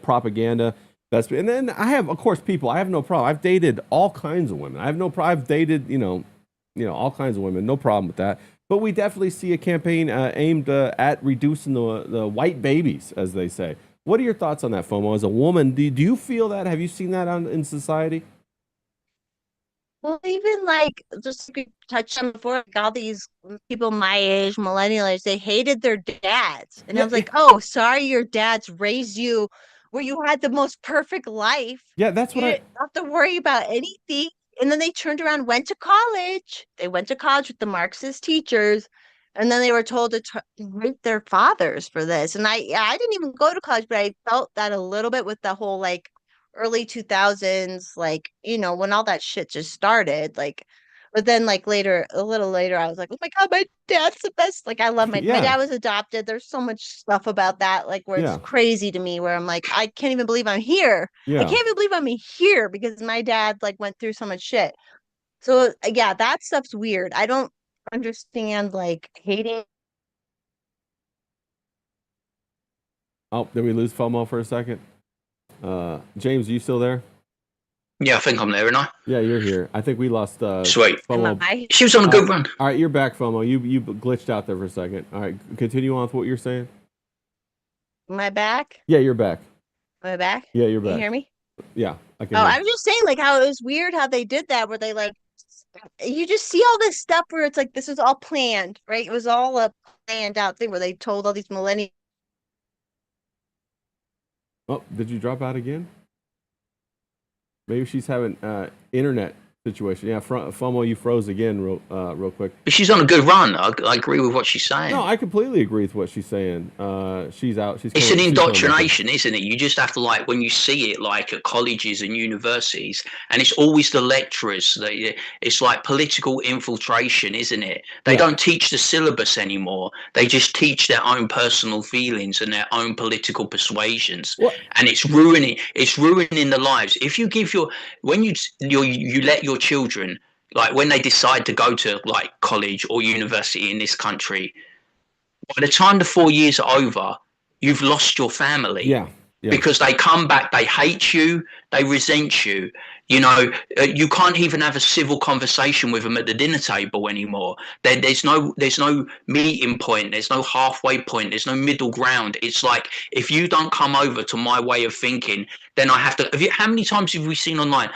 propaganda. And then I have, of course, I have no problem. I've dated all kinds of women. I have no problem. I've dated, all kinds of women. No problem with that. But we definitely see a campaign aimed at reducing the white babies, as they say. What are your thoughts on that, FOMO? As a woman, do you feel that? Have you seen that in society? Well, even like just like we touched on before, like all these people my age, millennials, they hated their dads. And I was like, oh, sorry, your dads raised you where you had the most perfect life. Yeah, that's You what I. didn't have to worry about anything. And then they turned around, and went to college. They went to college with the Marxist teachers. And then they were told to rape their fathers for this. And I didn't even go to college, but I felt that a little bit with the whole like early 2000s, like, when all that shit just started. Like, but then like a little later, I was like, oh my God, my dad's the best. Like, I love my Yeah. dad was adopted. There's so much stuff about that, like, where Yeah. it's crazy to me, where I'm like, I can't even believe I'm here. Yeah. I can't even believe I'm here because my dad like went through so much shit. So yeah, that stuff's weird. I don't understand like hating. Oh, did we lose FOMO for a second? James, are you still there? Yeah, I think I'm there, and I. Yeah, you're here. I think we lost Sweet. FOMO. She was on a good run. All right, you're back, FOMO. You glitched out there for a second. All right, continue on with what you're saying. Am I back? Yeah, you're back. Am I back? Yeah, you're Can back. you hear me? Yeah, I can. Oh, hear I was just saying, like, how it was weird how they did that, where they like, you just see all this stuff where it's like this was all planned, right? It was all a planned out thing where they told all these millennials. Oh, did you drop out again? Maybe she's having internet situation. Yeah, FOMO, you froze again real quick. But she's on a good run. I agree with what she's saying. No, I completely agree with what she's saying. She's out. It's an indoctrination, isn't it? You just have to, like, when you see it, like at colleges and universities, and it's always the lecturers. It's like political infiltration, isn't it? They don't teach the syllabus anymore. They just teach their own personal feelings and their own political persuasions, and it's ruining the lives. If you give you let your children, like when they decide to go to like college or university in this country, by the time the 4 years are over, you've lost your family. Yeah. Because they come back, they hate you, they resent you. You know, you can't even have a civil conversation with them at the dinner table anymore. There's no meeting point. There's no halfway point. There's no middle ground. It's like, if you don't come over to my way of thinking, then I have to. How many times have we seen online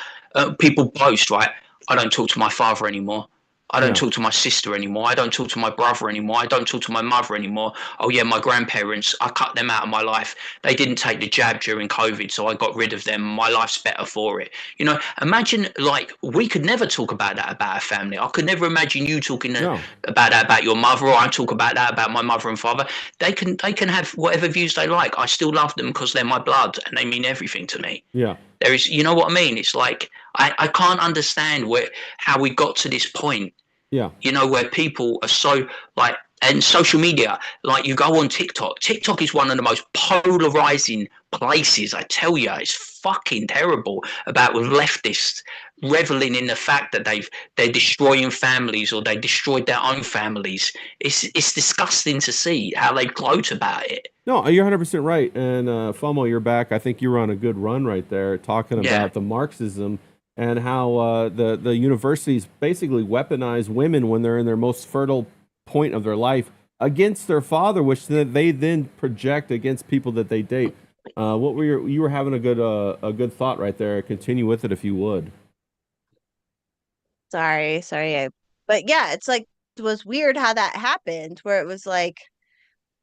people boast, right? I don't talk to my father anymore. I don't talk to my sister anymore. I don't talk to my brother anymore. I don't talk to my mother anymore. Oh yeah, my grandparents, I cut them out of my life. They didn't take the jab during COVID, so I got rid of them. My life's better for it. You know, imagine, like, we could never talk about that about our family. I could never imagine you talking about that about your mother, or I talk about that about my mother and father. They can have whatever views they like. I still love them because they're my blood and they mean everything to me. Yeah. There is, you know what I mean? It's like, I can't understand how we got to this point. Yeah. You know, where people are so, like, and social media, like, you go on TikTok. TikTok is one of the most polarizing places. I tell you, it's fucking terrible about leftists reveling in the fact that they're destroying families, or they destroyed their own families. It's disgusting to see how they gloat about it. No, you're 100% right. And FOMO, you're back. I think you were on a good run right there, talking about the Marxism and how the universities basically weaponize women when they're in their most fertile point of their life against their father, which they then project against people that they date. What were you were having a good thought right there. Continue with it if you would. Sorry. But yeah, it's like, it was weird how that happened, where it was like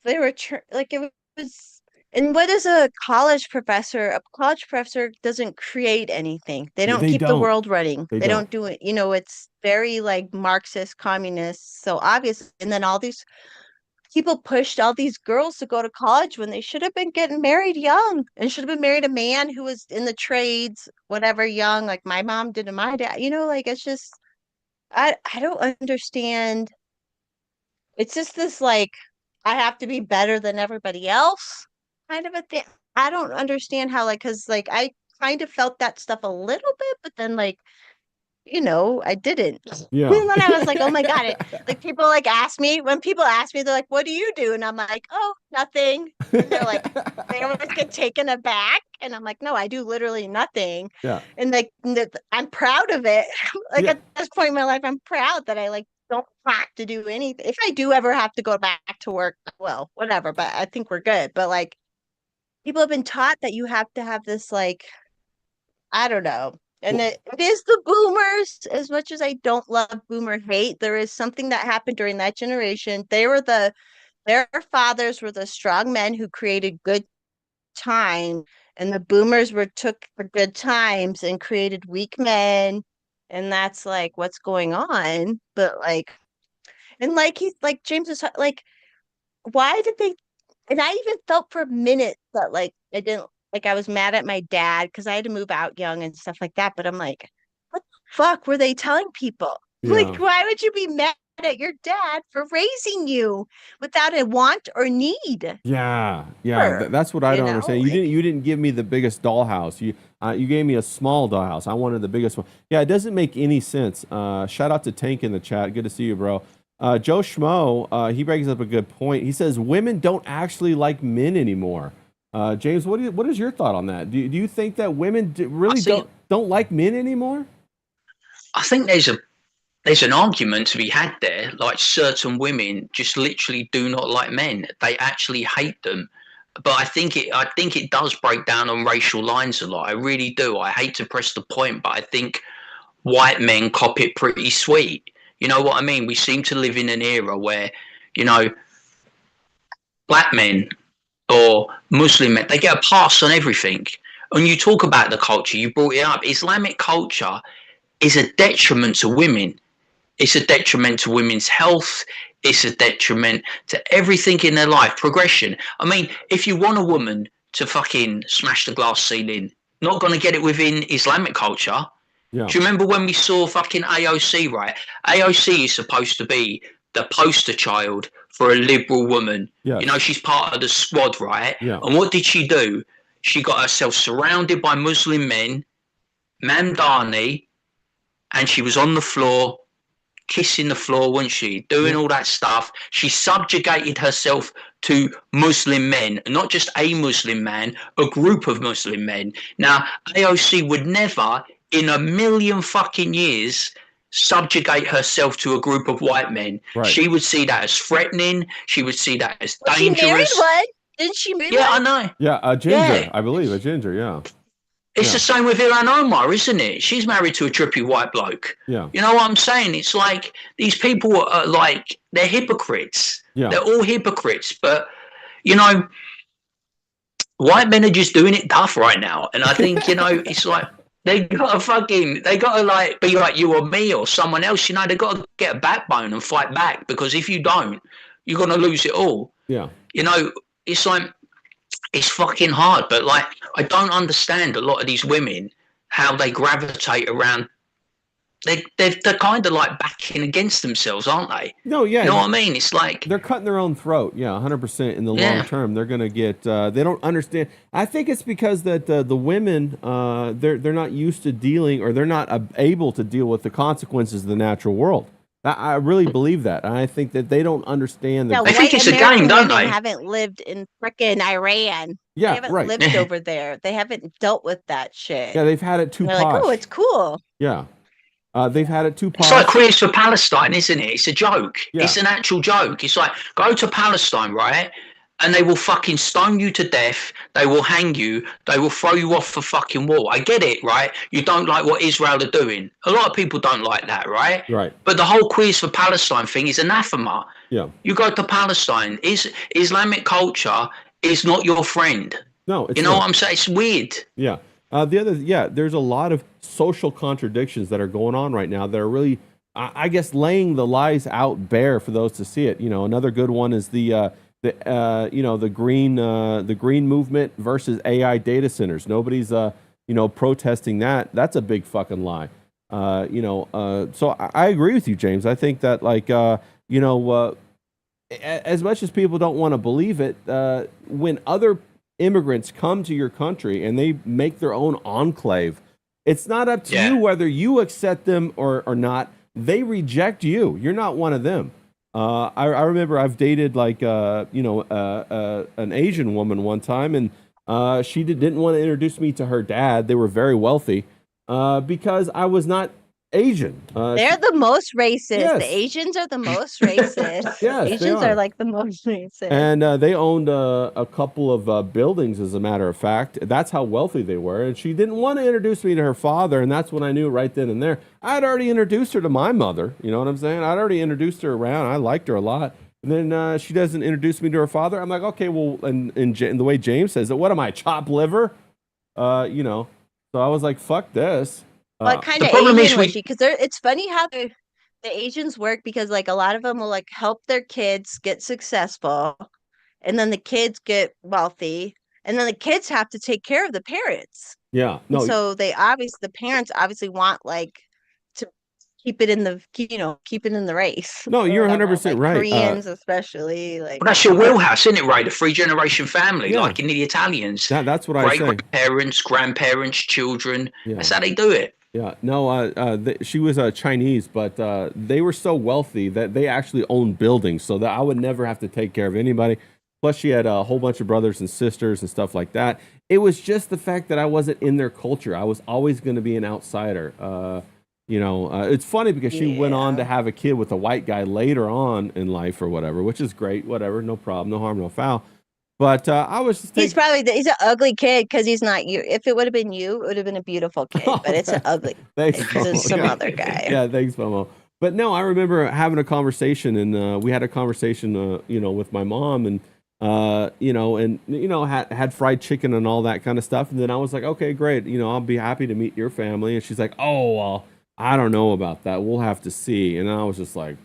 they were like, it was. And what is a college professor? A college professor doesn't create anything. They don't keep the world running. They don't do it. You know, it's very like Marxist, communist. So obvious. And then all these people pushed all these girls to go to college when they should have been getting married young, and should have been married a man who was in the trades, whatever, young, like my mom did and my dad. You know, like, it's just, I don't understand. It's just this, like, I have to be better than everybody else kind of a thing. I don't understand how, like, because like I kind of felt that stuff a little bit, but then, like, you know, I didn't. Yeah. And then I was like, oh my God. Like, people like ask me, when people ask me, they're like, what do you do? And I'm like, oh, nothing. And they're like, they always get taken aback. And I'm like, no, I do literally nothing. Yeah. And like, I'm proud of it. Like, at this point in my life, I'm proud that I, like, don't have to do anything. If I do ever have to go back to work, well, whatever, but I think we're good. But like, people have been taught that you have to have this, like, I don't know. And it is the boomers. As much as I don't love boomer hate, there is something that happened during that generation. Their fathers were the strong men who created good time, and the boomers took the good times and created weak men. And that's like what's going on. But like, and like James was like, why did they? And I even felt for a minute that, like, I didn't, like, I was mad at my dad because I had to move out young and stuff like that. But I'm like, what the fuck were they telling people? Yeah. Like, why would you be mad at your dad for raising you without a want or need? Yeah. That's what I don't understand. You didn't give me the biggest dollhouse. You gave me a small dollhouse. I wanted the biggest one. Yeah, it doesn't make any sense. Shout out to Tank in the chat. Good to see you, bro. Joe Schmo, he brings up a good point. He says women don't actually like men anymore. James, what is your thought on that? Do you think that women really don't like men anymore? I think there's an argument to be had there. Like, certain women just literally do not like men. They actually hate them. But I think it does break down on racial lines a lot. I really do. I hate to press the point, but I think white men cop it pretty sweet. You know what I mean? We seem to live in an era where, you know, black men or Muslim men, they get a pass on everything. And you talk about the culture, you brought it up. Islamic culture is a detriment to women. It's a detriment to women's health. It's a detriment to everything in their life, progression. I mean, if you want a woman to fucking smash the glass ceiling, not going to get it within Islamic culture. Yeah. Do you remember when we saw fucking AOC, right? AOC is supposed to be the poster child for a liberal woman. Yes. You know, she's part of the squad, right? Yeah. And what did she do? She got herself surrounded by Muslim men, Mamdani, and she was on the floor, kissing the floor, wasn't she? Doing all that stuff. She subjugated herself to Muslim men, not just a Muslim man, a group of Muslim men. Now, AOC would never, in a million fucking years, subjugate herself to a group of white men. Right. She would see that as threatening. She would see that as Well, she dangerous. married one. Didn't she marry Yeah, I one? know. Yeah, a ginger, Yeah. I believe, a ginger, yeah. It's Yeah. the same with Ilhan Omar, isn't it? She's married to a trippy white bloke. Yeah. You know what I'm saying? It's like these people are like, they're hypocrites. Yeah. They're all hypocrites. But, you know, white men are just doing it tough right now. And I think, you know, it's like they gotta like be like you or me or someone else. You know, they got to get a backbone and fight back, because if you don't, you're going to lose it all. Yeah. You know, it's like, it's fucking hard, but like, I don't understand a lot of these women, how they gravitate around. They're kind of like backing against themselves, aren't they? No, yeah. You know what I mean? It's like They're cutting their own throat. Yeah, 100% in the long Yeah. term. They're going to get, they don't understand. I think it's because that the women, they're not used to dealing, or they're not able to deal with the consequences of the natural world. I really believe that. And I think that they don't understand. Yeah, They think white it's a game, American don't women they? haven't lived in frickin' Iran. They Yeah, haven't right. lived over there. They haven't dealt with that shit. Yeah, they've had it too And they're posh. like, oh, it's cool. Yeah. They've had it too it's like posh. Queers for Palestine, isn't it? It's a joke. Yeah. It's an actual joke. It's like, go to Palestine, right? And they will fucking stone you to death. They will hang you. They will throw you off the fucking wall. I get it, right? You don't like what Israel are doing. A lot of people don't like that, right? Right. But the whole Queers for Palestine thing is anathema. Yeah. You go to Palestine. Islamic culture is not your friend. No, it's You know not. what I'm saying? It's weird. Yeah. There's a lot of social contradictions that are going on right now that are really, I guess, laying the lies out bare for those to see it. You know, another good one is the green movement versus AI data centers. Nobody's protesting that. That's a big fucking lie. So I agree with you, James. I think that as much as people don't want to believe it, when other immigrants come to your country and they make their own enclave, it's not up to Yeah. you whether you accept them or not. They reject you. You're not one of them. I remember I've dated an Asian woman one time, and she didn't want to introduce me to her dad. They were very wealthy because I was not Asian. They're the most racist. Yes. The Asians are the most racist. Yes, they Asians are. are like the most racist. And they owned a couple of buildings, as a matter of fact. That's how wealthy they were. And she didn't want to introduce me to her father, and that's when I knew right then and there. I'd already introduced her to my mother. You know what I'm saying? I'd already introduced her around. I liked her a lot. And then she doesn't introduce me to her father. I'm like, okay, well, and the way James says it, what am I, chopped liver? So I was like, fuck this. What kind the of problem is Asian we- was she? Because it's funny how the Asians work, because like a lot of them will like help their kids get successful, and then the kids get wealthy, and then the kids have to take care of the parents. Yeah. No. So the parents obviously want like to keep it in the race. No, or you're whatever, 100% like right. Koreans especially, like Well, that's your wheelhouse, isn't it, Ray? The 3-generation family, Yeah. like in the Italians. That's what I say. Great parents, grandparents, children. Yeah. That's how they do it. Yeah, no, she was Chinese, but they were so wealthy that they actually owned buildings, so that I would never have to take care of anybody. Plus, she had a whole bunch of brothers and sisters and stuff like that. It was just the fact that I wasn't in their culture. I was always going to be an outsider. It's funny because she went on to have a kid with a white guy later on in life or whatever, which is great. Whatever, no problem, no harm, no foul. But I was just he's thinking, he's an ugly kid because he's not you. If it would have been you, it would have been a beautiful kid. But it's an ugly thanks, because it's Momo. some Yeah. other guy. Yeah, thanks, Momo. But no, I remember having a conversation, and we had a conversation, with my mom, and had fried chicken and all that kind of stuff. And then I was like, okay, great, I'll be happy to meet your family. And she's like, oh, well, I don't know about that. We'll have to see. And I was just like,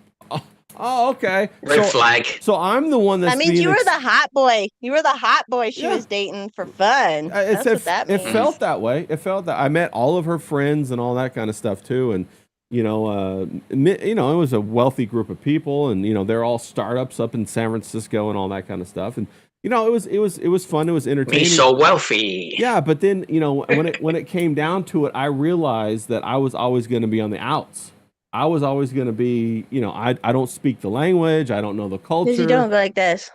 oh, okay. Red flag. So I'm the one that's That means you were the hot boy. You were the hot boy she was dating for fun. That's what that means. It felt that way. It felt that I met all of her friends and all that kind of stuff too. And it was a wealthy group of people, and they're all startups up in San Francisco and all that kind of stuff. And it was fun. It was entertaining. Me so wealthy. Yeah, but then when it came down to it, I realized that I was always going to be on the outs. I was always going to be, I don't speak the language. I don't know the culture. Because you don't go like this.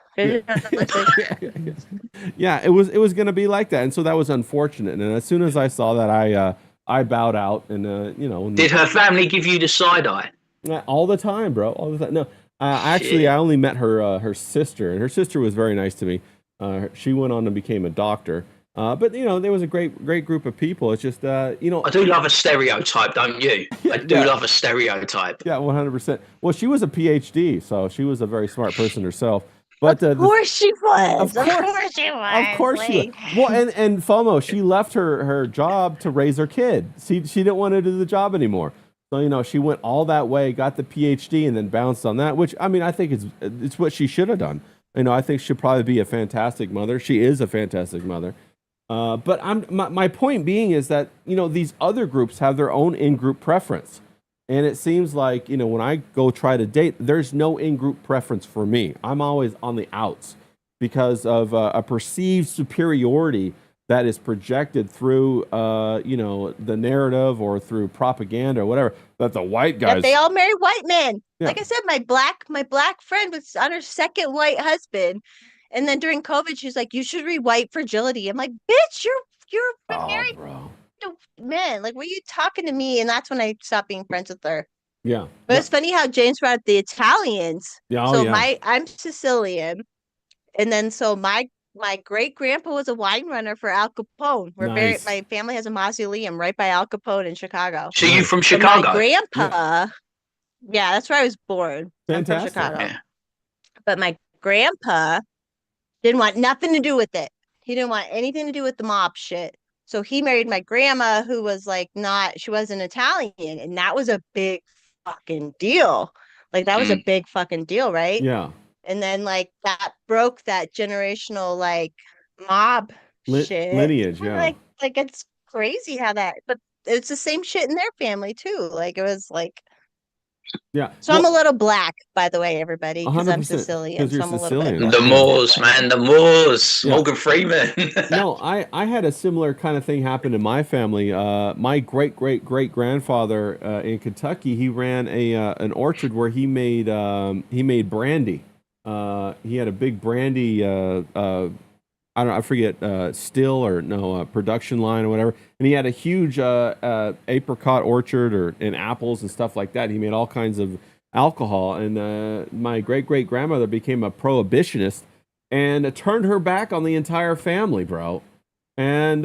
Yeah, it was going to be like that. And so that was unfortunate. And as soon as I saw that, I bowed out. And, Did her family give you the side eye? All the time, bro. All the time. No, actually, I only met her sister. And her sister was very nice to me. She went on and became a doctor. But there was a great group of people. It's just I do love a stereotype, don't you? I do love a stereotype. Yeah, 100%. Well, she was a PhD, so she was a very smart person herself. But of course she was. Of course she was. Of course she was. Well, and FOMO, she left her job to raise her kid. She didn't want to do the job anymore. So she went all that way, got the PhD, and then bounced on that. Which I think it's what she should have done. I think she'll probably be a fantastic mother. She is a fantastic mother. But my point being is that these other groups have their own in-group preference, and it seems like when I go try to date, there's no in-group preference for me. I'm always on the outs because of a perceived superiority that is projected through the narrative or through propaganda or whatever, that the white guys, that they all marry white men. Yeah. Like I said, my black friend was on her second white husband. And then during COVID, she's like, "You should read White Fragility." I'm like, "Bitch, you're married to men. Like, what are you talking to me?" And that's when I stopped being friends with her. Yeah. But it's funny how James brought up the Italians. Yeah. I'm Sicilian, and then so my great grandpa was a wine runner for Al Capone. My family has a mausoleum right by Al Capone in Chicago. So you from Chicago? My grandpa, yeah, that's where I was born. Fantastic. I'm from Chicago. Yeah. But my grandpa didn't want nothing to do with it. He didn't want anything to do with the mob shit. So he married my grandma, who was she wasn't Italian. And that was a big fucking deal. Like, that was a big fucking deal, right? Yeah. And then, that broke that generational, mob shit. Lineage, yeah. Like, it's crazy how that, but it's the same shit in their family, too. Like, it was yeah. So I'm a little black, by the way, everybody, because I'm 100%, Sicilian. 'cause you're so I'm Sicilian. A little bit The Moors, man, the Moors. Yeah. Morgan Freeman. No, I had a similar kind of thing happen in my family. My great grandfather in Kentucky, he ran an orchard where he made brandy. He had a big brandy I forget still or no production line or whatever, and he had a huge apricot orchard and apples and stuff like that. He made all kinds of alcohol, and my great grandmother became a prohibitionist and turned her back on the entire family, bro, and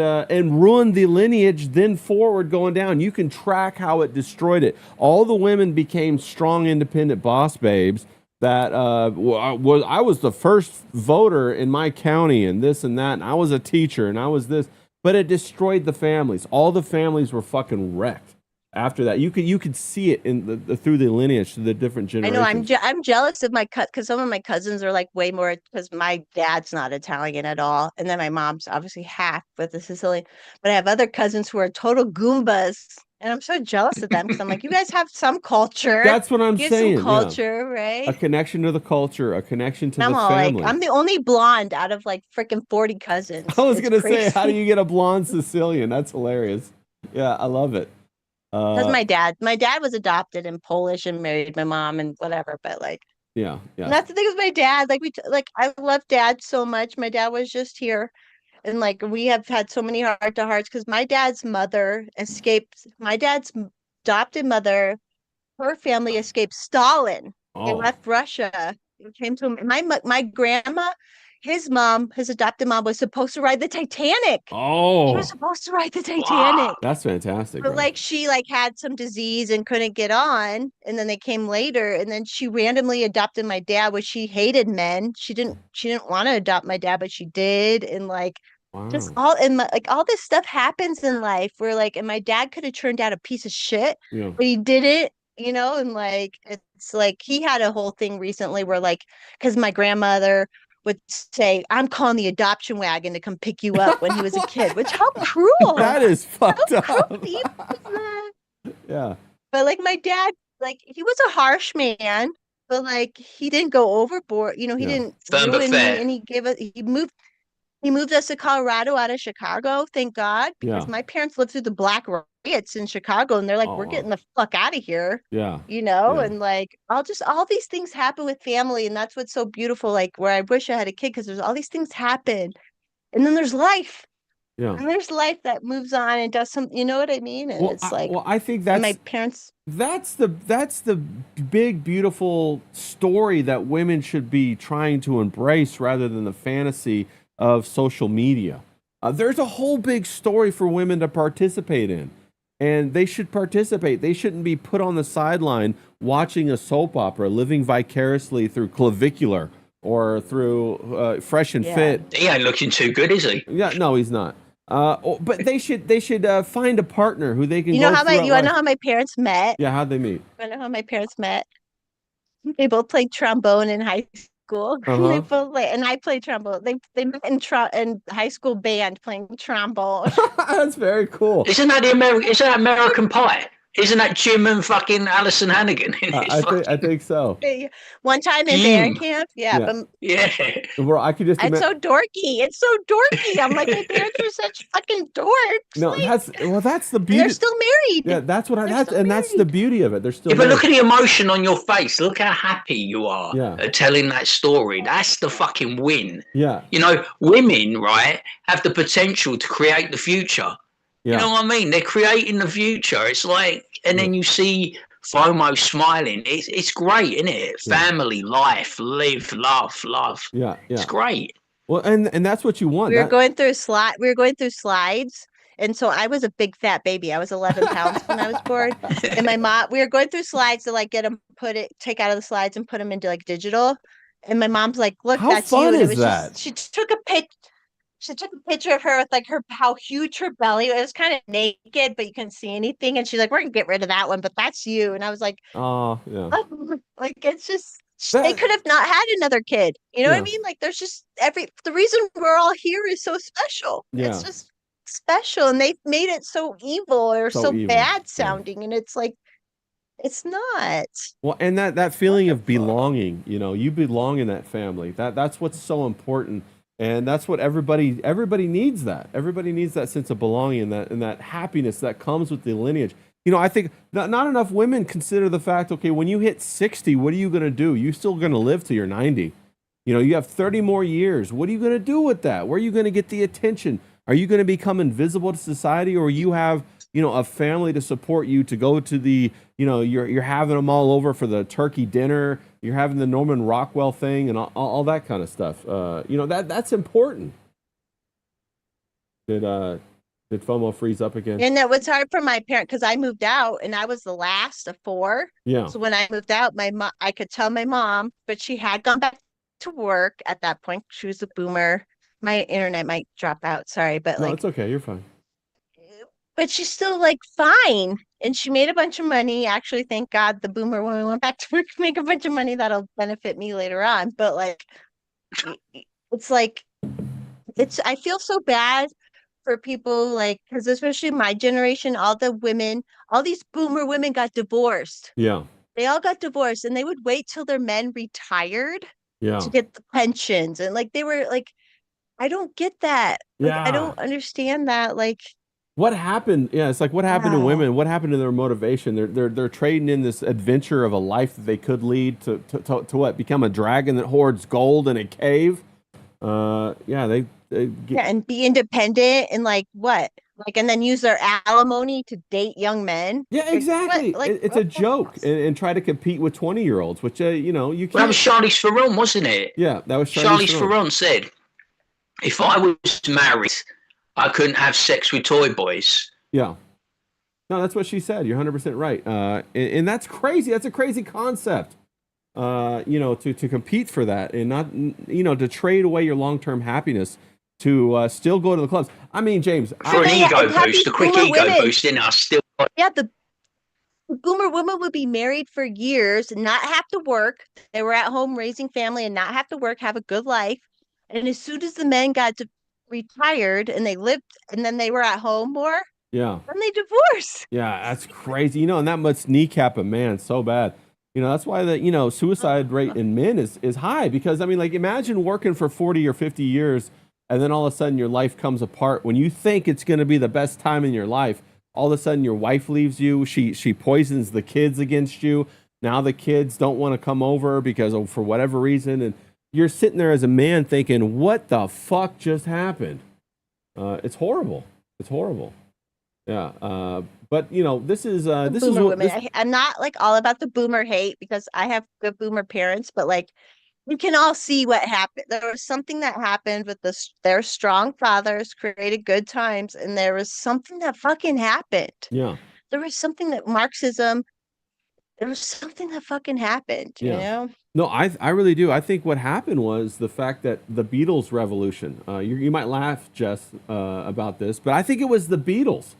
ruined the lineage then forward going down. You can track how it destroyed it. All the women became strong, independent boss babes. That I was the first voter in my county and this and that, and I was a teacher and I was this, but it destroyed the families. All the families were fucking wrecked after that. You could see it in through the lineage, through the different generations. I know I'm jealous of my because some of my cousins are way more, because my dad's not Italian at all, and then my mom's obviously half with a Sicilian, but I have other cousins who are total Goombas. And I'm so jealous of them because I'm like, you guys have some culture. That's what I'm saying. Some culture, right? A connection to the culture, a connection to the family. I'm the only blonde out of freaking 40 cousins. I was gonna say, how do you get a blonde Sicilian? That's hilarious. Yeah, I love it. That's my dad. My dad was adopted and Polish and married my mom and whatever. But yeah. And that's the thing with my dad. I love dad so much. My dad was just here. And we have had so many heart to hearts because my dad's mother escaped. My dad's adopted mother, her family escaped Stalin. Oh. They left Russia. It came to my grandma. His adopted mom, was supposed to ride the Titanic. Oh, she was supposed to ride the Titanic. Wow. That's fantastic. But she had some disease and couldn't get on, and then they came later, and then she randomly adopted my dad, which she hated men. She didn't want to adopt my dad, but she did, and Just Wow. all in like all this stuff happens in life where like, and my dad could have turned out a piece of shit, Yeah. but he didn't, and like it's like he had a whole thing recently where like, because my grandmother would say, I'm calling the adoption wagon to come pick you up when he was a kid, which how cruel. That is How fucked cruel up. evil is that? Yeah. But like my dad, like he was a harsh man, but like he didn't go overboard, he Yeah. didn't Firm but ruin me, fair. and he moved us to Colorado out of Chicago, thank God, because Yeah. my parents lived through the Black Riots in Chicago, and they're like, we're Oh. getting the fuck out of here, Yeah. Yeah. and like all these things happen with family, and that's what's so beautiful, like where I wish I had a kid because there's all these things happen, and then there's life, Yeah. and there's life that moves on and does some, you know what I mean? And Well, it's like, I think and my parents, that's the big beautiful story that women should be trying to embrace rather than the fantasy of social media. There's a whole big story for women to participate in, and they should participate. They shouldn't be put on the sideline watching a soap opera, living vicariously through Clavicular or through Fresh and Yeah. Fit. He ain't looking too good, is he? Yeah, no, he's not. But they should find a partner who they can. you know go how throughout you want to life. know how my parents met? Yeah, how'd they meet? I know how my parents met. They both played trombone in high school. Uh-huh. They both and I played trombone. They met in high school band playing trombone. That's very cool. Isn't that Isn't that American Pie? Isn't that Jim and fucking Alison Hannigan? In his I think so. One time in band camp, yeah, Yeah. but yeah. Well, I could just it's imagine. so dorky. It's so dorky. I'm like, my parents are such fucking dorks. No, like, that's the and beauty. they're still married. Yeah, that's what They're still that's the married. beauty of it. They're still Yeah, but look married. at the emotion on your face. Look how happy you are Yeah. at telling that story. That's the fucking win. Yeah, Women, right, have the potential to create the future. yeah. You know what I mean? They're creating the future. It's like, and then you see FOMO smiling. It's great, isn't it? Yeah. Family, life, live, love. Yeah, It's yeah. great. Well, and that's what you want. We were That- going through slides. And so I was a big fat baby. I was 11 pounds when I was born. And we were going through slides to like take out of the slides and put them into like digital. And my mom's like, look, How that's fun you. And is it was that? just, she took a picture of her with like how huge her belly was. It was kind of naked, but you couldn't see anything. And she's like, we're gonna get rid of that one, but that's you. And I was like, Oh, yeah. like it's just they could have not had another kid. You know what I Yeah. mean? Like there's just the reason we're all here is so special. Yeah. It's just special, and they've made it so evil or So so evil. bad Yeah. sounding, and it's like it's not. Well, and that feeling of belonging, you belong in that family. That's what's so important, and that's what everybody needs. Everybody needs that sense of belonging and that happiness that comes with the lineage. I think not enough women consider the fact. Okay, when you hit 60, what are you going to do? You're still going to live till you're 90. You have 30 more years. What are you going to do with that? Where are you going to get the attention? Are you going to become invisible to society, or you have a family to support you to go to the you're having them all over for the turkey dinner, you're having the Norman Rockwell thing and all that kind of stuff. That's important. Did FOMO freeze up again? And it was hard for my parent because I moved out and I was the last of four. Yeah. So when I moved out, I could tell my mom, but she had gone back to work at that point. She was a boomer. My internet might drop out. Sorry, but No, like, it's okay. You're fine. but she's still like fine. And she made a bunch of money. Actually, thank God the boomer woman went back to work to make a bunch of money that'll benefit me later on. But like, it's like, I feel so bad for people like, because especially my generation, all these boomer women got divorced. Yeah. They all got divorced and they would wait till their men retired Yeah. to get the pensions. And like, they were like, I don't get that. Like, I Yeah. don't understand that. Like, What happened? Yeah, it's like what happened to Wow. women? What happened to their motivation? They're trading in this adventure of a life that they could lead to what? Become a dragon that hoards gold in a cave? Yeah, they yeah, and be independent and like what? Like, and then use their alimony to date young men. yeah, Like, exactly. what? Like, It's a what the joke, fuck? and try to compete with 20-year-olds, which you Well, that can't. was Charlize Theron, wasn't it? Yeah, that was Charlize Theron. Theron said, if I was married, I couldn't have sex with toy boys. Yeah. No, that's what she said. You're 100% right. And that's crazy. That's a crazy concept. To compete for that and not, to trade away your long-term happiness to still go to the clubs. I mean, James, For an ego and have boost, these a quick boomer ego women. boost in us still. Yeah, the boomer women would be married for years and not have to work. They were at home raising family and not have to work, have a good life. And as soon as the men retired and they lived and then they were at home more, yeah. then they divorced. Yeah, that's crazy. You know, and that must kneecap a man so bad. You know, that's why the suicide rate in men is high because I mean, like imagine working for 40 or 50 years and then all of a sudden your life comes apart when you think it's going to be the best time in your life. All of a sudden your wife leaves you. She poisons the kids against you. Now the kids don't want to come over because for whatever reason and you're sitting there as a man thinking, "What the fuck just happened?" It's horrible. It's horrible. Yeah, but you know, this is Boomer women. this, I'm not like all about the boomer hate because I have good boomer parents, but like we can all see what happened. There was something that happened with their strong fathers created good times, and there was something that fucking happened. yeah, There was something that Marxism. There was something that fucking happened. You yeah. know. No, I really do. I think what happened was the fact that the Beatles revolution. You might laugh, Jess, about this, but I think it was the Beatles.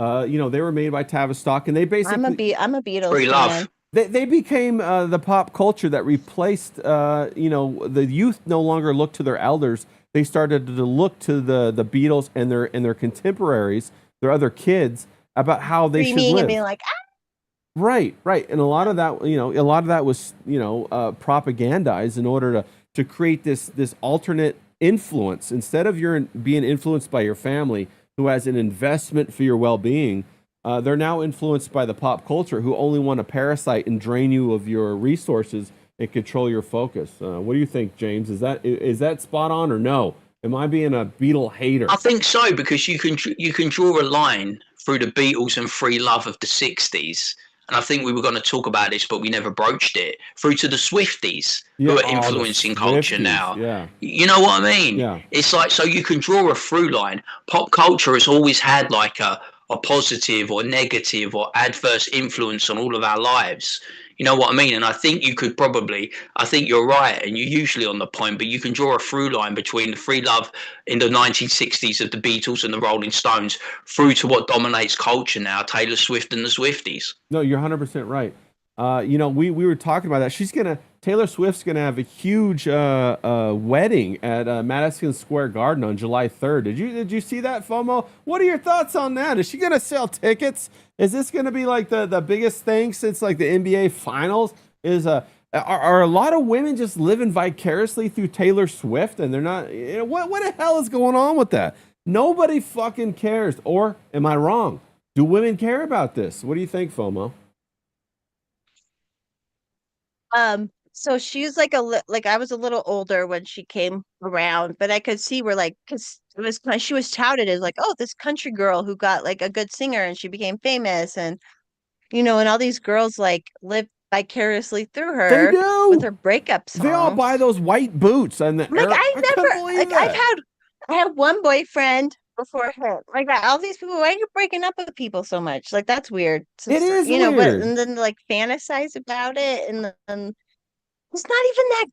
You know, they were made by Tavistock, and they basically I'm a Beatles Free fan. love. they became the pop culture that replaced. You know, the youth no longer looked to their elders. They started to look to the Beatles and their contemporaries, their other kids, about how they should Screaming live. and being like, Right, right, and a lot of that, was propagandized in order to create this alternate influence. Instead of being influenced by your family, who has an investment for your well-being, they're now influenced by the pop culture, who only want to parasite and drain you of your resources and control your focus. What do you think, James? Is that spot on or no? Am I being a Beatle hater? I think so because you can draw a line through the Beatles and free love of the '60s, and I think we were going to talk about this, but we never broached it. Through to the Swifties who are the influencing culture Swifties, now. yeah. You know what I mean? Yeah. It's like so you can draw a through line. Pop culture has always had like a positive or negative or adverse influence on all of our lives. You know what I mean? And I think I think you're right, and you're usually on the point, but you can draw a through line between the free love in the 1960s of the Beatles and the Rolling Stones through to what dominates culture now, Taylor Swift and the Swifties. No, you're 100% right. We were talking about that. Taylor Swift's gonna have a huge wedding at Madison Square Garden on July 3rd. Did you see that, FOMO? What are your thoughts on that? Is she gonna sell tickets? Is this gonna be like the biggest thing since like the NBA Finals? Are a lot of women just living vicariously through Taylor Swift and they're not? What the hell is going on with that? Nobody fucking cares. Or am I wrong? Do women care about this? What do you think, FOMO? So she's like like I was a little older when she came around, but I could see where like because she was touted as like, oh, this country girl who got like a good singer and she became famous, and and all these girls like live vicariously through They her with do. her breakup songs. They all buy those white boots and the Like I can't never believe like that. I had one boyfriend before him. Like all these people, why are you breaking up with people so much? Like that's weird. It is but weird. and then like fantasize about it and then it's not even that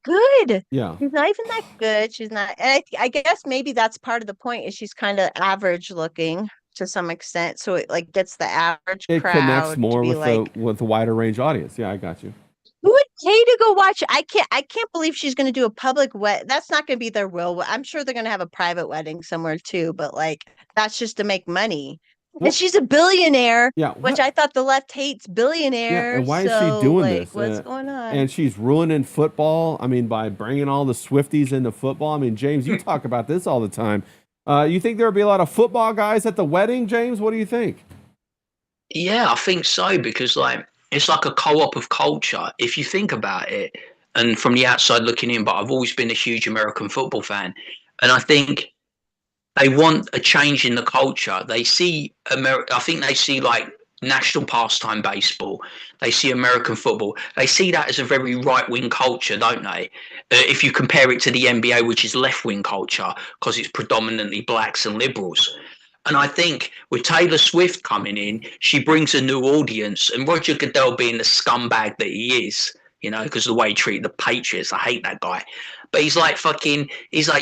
good. Yeah. She's not even that good. She's not, and I guess maybe that's part of the point is she's kind of average looking to some extent, so it like gets the average It connects crowd to more be like, with the wider range audience. Yeah, I got you. who would pay to go watch? I can't believe she's going to do a public That's not going to be their real. I'm sure they're going to have a private wedding somewhere too, but like that's just to make money. Well, And she's a billionaire, yeah, which I thought the left hates yeah, billionaires. and why is So she doing like, this? what's going on? And she's ruining football. I mean, by bringing all the Swifties into football. I mean, James, you talk about this all the time. You think there'll be a lot of football guys at the wedding, James? What do you think? Yeah, I think so because like it's like a co-op of culture if you think about it. And from the outside looking in, but I've always been a huge American football fan, and I think they want a change in the culture. They see I think they see like national pastime baseball. They see American football. They see that as a very right-wing culture, don't they? If you compare it to the NBA, which is left-wing culture because it's predominantly blacks and liberals. And I think with Taylor Swift coming in, she brings a new audience. And Roger Goodell being the scumbag that he is, because the way he treated the Patriots, I hate that guy. But he's like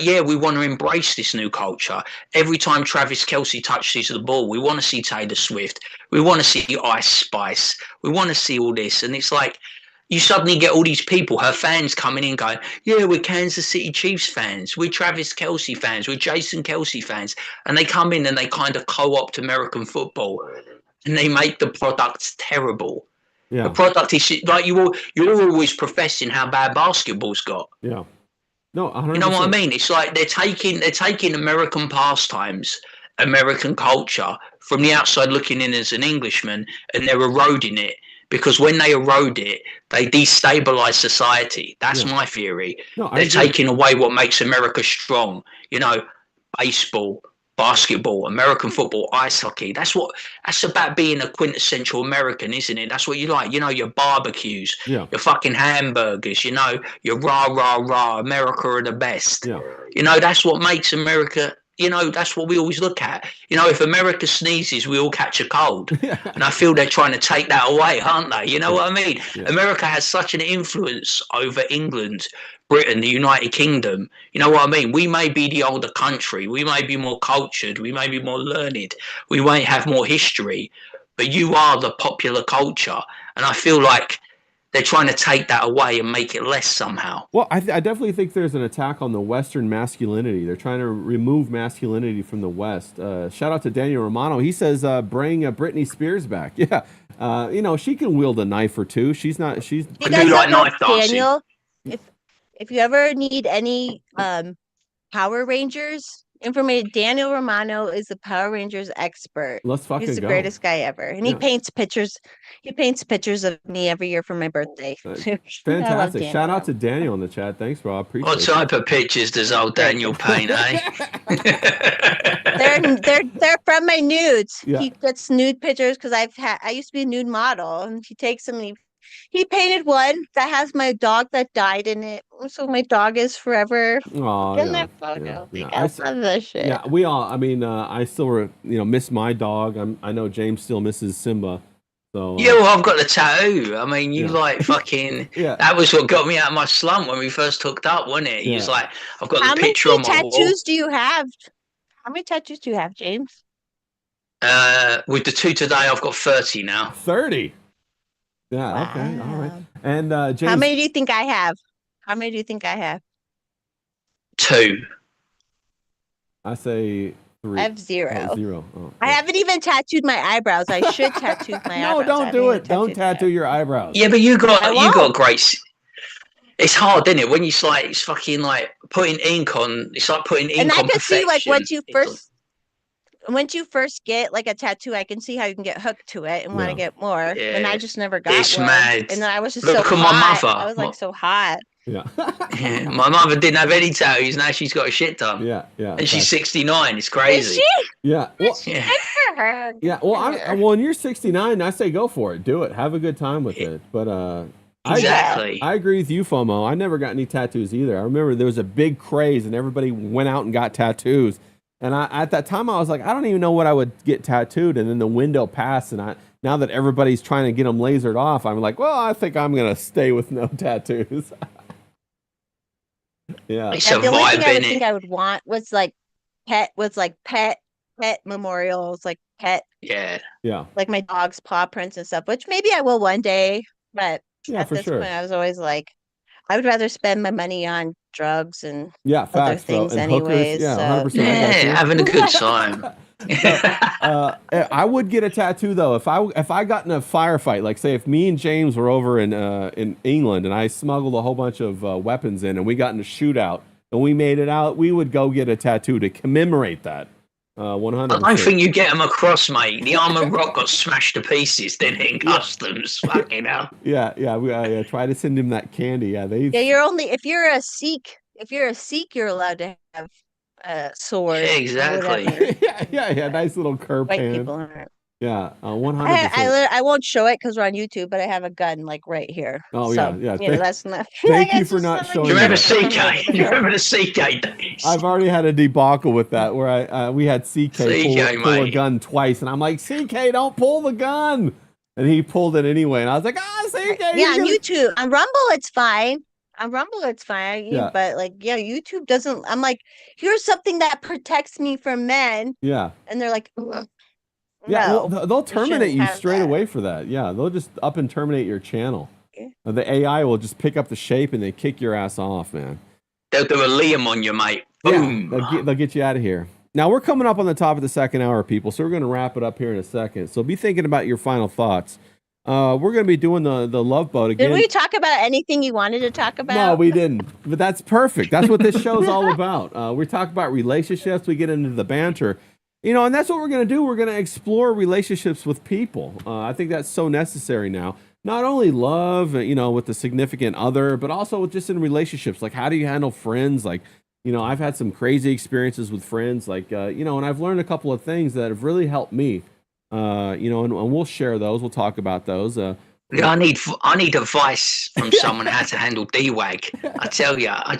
yeah, we want to embrace this new culture. Every time Travis Kelce touches the ball, we want to see Taylor Swift. We want to see Ice Spice. We want to see all this. And it's like, you suddenly get all these people, her fans coming in going, yeah, we're Kansas City Chiefs fans. We're Travis Kelce fans. We're Jason Kelce fans. And they come in and they kind of co-opt American football and they make the product terrible. Yeah. The product is like you're always professing how bad basketball's got. Yeah. No, 100%. You know what I mean? It's like they're taking American pastimes, American culture from the outside looking in as an Englishman, and they're eroding it. Because when they erode it, they destabilize society. That's my theory. No, they're taking away what makes America strong. You know, baseball, basketball, American football, ice hockey. That's about being a quintessential American, isn't it? That's what you like. You know, your barbecues, your fucking hamburgers, you know, your rah, rah, rah, America are the best. Yeah. You know, that's what makes America, you know, that's what we always look at. You know, if America sneezes, we all catch a cold. And I feel they're trying to take that away, aren't they? You know what I mean? America has such an influence over England, Britain, the United Kingdom. You know what I mean? We may be the older country. We may be more cultured. We may be more learned. We may have more history. But you are the popular culture. And I feel like they're trying to take that away and make it less somehow. Well, I definitely think there's an attack on the Western masculinity. They're trying to remove masculinity from the West. Shout out to Daniel Romano. He says, bring Britney Spears back. Yeah. You know, she can wield a knife or two. She's not, You do like knife dancing. Daniel, if you ever need any Power Rangers information, Daniel Romano is the Power Rangers expert. Let's fucking go. He's the greatest guy ever. And he paints pictures. He paints pictures of me every year for my birthday. Fantastic. Shout out to Daniel in the chat. Thanks, bro. I appreciate What type of pictures does old Daniel paint, eh? They're from my nudes. Yeah. He gets nude pictures because I used to be a nude model, and he takes them and he painted one that has my dog that died in it. So my dog is forever in that photo. I love that shit. Yeah, we all. I mean, I still, miss my dog. I know James still misses Simba. So yeah, well, I've got the tattoo. I mean, you like fucking. That was what got me out of my slump when we first hooked up, wasn't it? He was like, I've got the picture on my wall. How many tattoos do you have? How many tattoos do you have, James? With the two today, I've got 30 now. 30. Yeah. Wow. Okay. All right. And James, how many do you think I have? How many do you think I have? 2. I say 3. I have 0. Oh, 0. Oh, I haven't even tattooed my eyebrows. I should tattoo my eyebrows. No, don't do it. Don't tattoo your eyebrows. Yeah, but you got great. It's hard, isn't it? When you it's fucking like putting ink on. It's like putting ink on perfection. And I can see like once you first get like a tattoo, I can see how you can get hooked to it and want to get more. Yeah. And I just never got one. Mad. And then I was just Look so at hot. my mother. I was like so hot. Yeah. Yeah. My mother didn't have any tattoos. Now she's got a shit ton. Yeah. And she's 69. It's crazy. Is she? Yeah. Well, yeah. Yeah. Well, when you're 69, I say go for it. Do it. Have a good time with it. But exactly. I agree with you, FOMO. I never got any tattoos either. I remember there was a big craze and everybody went out and got tattoos. And at that time, I was like, I don't even know what I would get tattooed. And then the window passed, and now that everybody's trying to get them lasered off, I'm like, well, I think I'm gonna stay with no tattoos. Yeah. The only thing I would want was like pet memorials, like pet. Yeah. Like my dog's paw prints and stuff, which maybe I will one day. But at this point, I was always like, I would rather spend my money on drugs and other things anyways. Hookers, so. Having a good time. I would get a tattoo though if I got in a firefight. Like say if me and James were over in England and I smuggled a whole bunch of weapons in and we got in a shootout and we made it out, we would go get a tattoo to commemorate that. 100%. I don't think you get them across, mate. The Armored Rock got smashed to pieces, didn't it, in customs? Fucking hell. Yeah. We try to send him that candy. Yeah, you're only if you're a Sikh, you're allowed to have a sword. Yeah, exactly. yeah. Nice little curb White hand. people aren't. Yeah, 100%. I won't show it because we're on YouTube, but I have a gun like right here. Oh so, yeah. That's not. Thank you for not showing. You remember CK? You remember the CK days? I've already had a debacle with that where we had CK pull a gun twice, and I'm like, CK, don't pull the gun, and he pulled it anyway, and I was like, CK. Yeah, on YouTube, on Rumble, it's fine. On Rumble, it's fine, Yeah. but like, yeah, YouTube doesn't. I'm like, here's something that protects me from men, Yeah. and they're like, Yeah, well, no, they'll you shouldn't terminate you have straight that. away for that. Yeah, they'll just up and terminate your channel. Yeah. The AI will just pick up the shape and they kick your ass off, man. They'll do a Liam on you, mate. Yeah, Boom. they'll get you out of here. Now, we're coming up on the top of the second hour, people, so we're going to wrap it up here in a second. So be thinking about your final thoughts. We're going to be doing the Love Boat again. Did we talk about anything you wanted to talk about? No, we didn't. But that's perfect. That's what this show's all about. We talk about relationships. We get into the banter. You know, and that's what we're going to do. We're going to explore relationships with people. I think that's so necessary now. Not only love, you know, with the significant other, but also just in relationships. Like, how do you handle friends? Like, you know, I've had some crazy experiences with friends. Like, you know, and I've learned a couple of things that have really helped me. You know, and we'll share those. We'll talk about those. I need advice from someone how to handle D-Wag. I tell you, I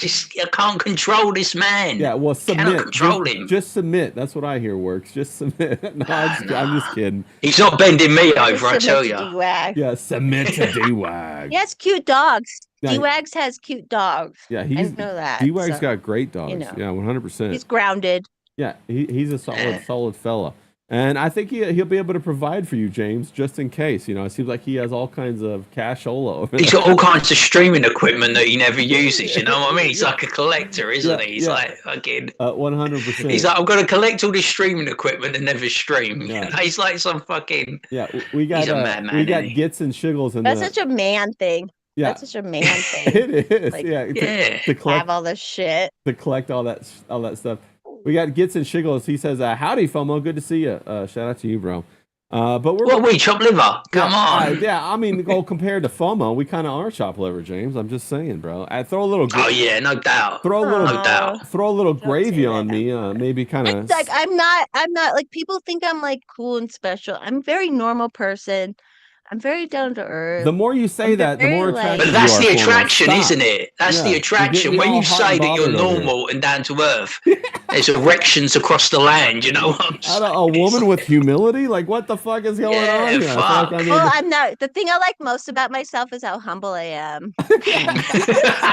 can't control this man. Yeah, well, Cannot submit. control him. Just submit. That's what I hear works. Just submit. No, I'm just kidding. He's not bending me over, I Submit tell to you. D-Wag. Yeah, submit to D-Wag. He has cute dogs. Yeah, D-Wags has cute dogs. Yeah, I he's know that. D-Wag's so, got great dogs. you know. Yeah, 100%. He's grounded. Yeah, he's a solid fella. And I think he'll be able to provide for you, James, just in case. You know, it seems like he has all kinds of cashola. He's got all kinds of streaming equipment that he never uses. You know what I mean? He's like a collector, isn't he? He's like fucking 100%. He's like, I'm gonna collect all this streaming equipment and never stream. Yeah. You know, he's like some fucking. Yeah, we got He's a madman, we got isn't he? Gits and Shiggles and That's such a man thing. yeah, That's such a man thing. it is. Like, yeah, Yeah. to collect Have all this shit. to collect all that stuff. We got Gits and Shiggles. He says, "Howdy, FOMO. Good to see you. Shout out to you, bro." But we're What we chop liver? Come on. yeah. I mean, compared to FOMO, we kind of are chop liver, James. I'm just saying, bro. I throw a little. Oh yeah, no doubt. Throw a little. No doubt. Throw a little Don't gravy say on that. me. Maybe kind of. It's like I'm not like people think I'm like cool and special. I'm a very normal person. I'm very down to earth. The more you say I'm that, the very, more like- attractive But you that's are, the FOMO. attraction, Stop. isn't it? That's Yeah. the You're attraction. getting When all you hot say and that you're bothered over here. normal and down to earth, there's erections across the land. You know what I'm saying? A woman with humility? Like, what the fuck is going Yeah, on here? I feel fuck. like I need Well, to- I'm not. The thing I like most about myself is how humble I am.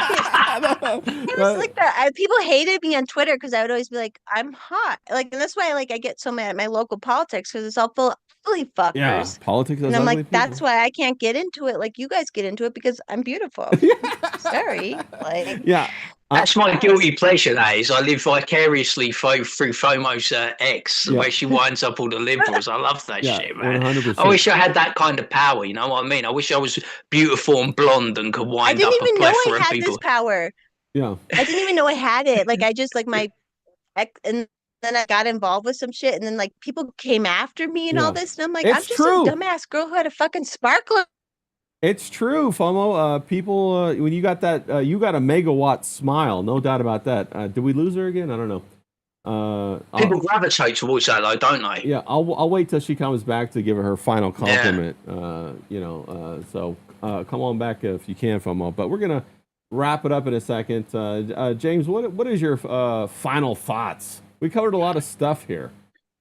It was like that. People hated me on Twitter because I would always be like, "I'm hot," like, and that's why I get so mad at my local politics because it's all full of ugly fuckers. yeah, politics. And is I'm ugly like, people. that's why I can't get into it like you guys get into it because I'm beautiful. Sorry, like Yeah. That's my guilty pleasure. That is, I live vicariously through FOMO's ex, Yeah. where she winds up all the liberals. I love that Yeah, shit, man. 100%. I wish I had that kind of power. You know what I mean? I wish I was beautiful and blonde and could I wind didn't up a even know I plethora of had people. this power. Yeah. I didn't even know I had it. Like I just like my ex, and then I got involved with some shit, and then like people came after me and Yeah. all this, and I'm like, It's I'm just true. a dumbass girl who had a fucking sparkler. It's true, FOMO. People, when you got that, you got a megawatt smile, no doubt about that. Did we lose her again? I don't know. People gravitate towards that, though, don't they? Yeah, I'll wait till she comes back to give her final compliment. You know, so come on back if you can, FOMO. But we're gonna wrap it up in a second. James, what is your final thoughts? We covered a lot of stuff here.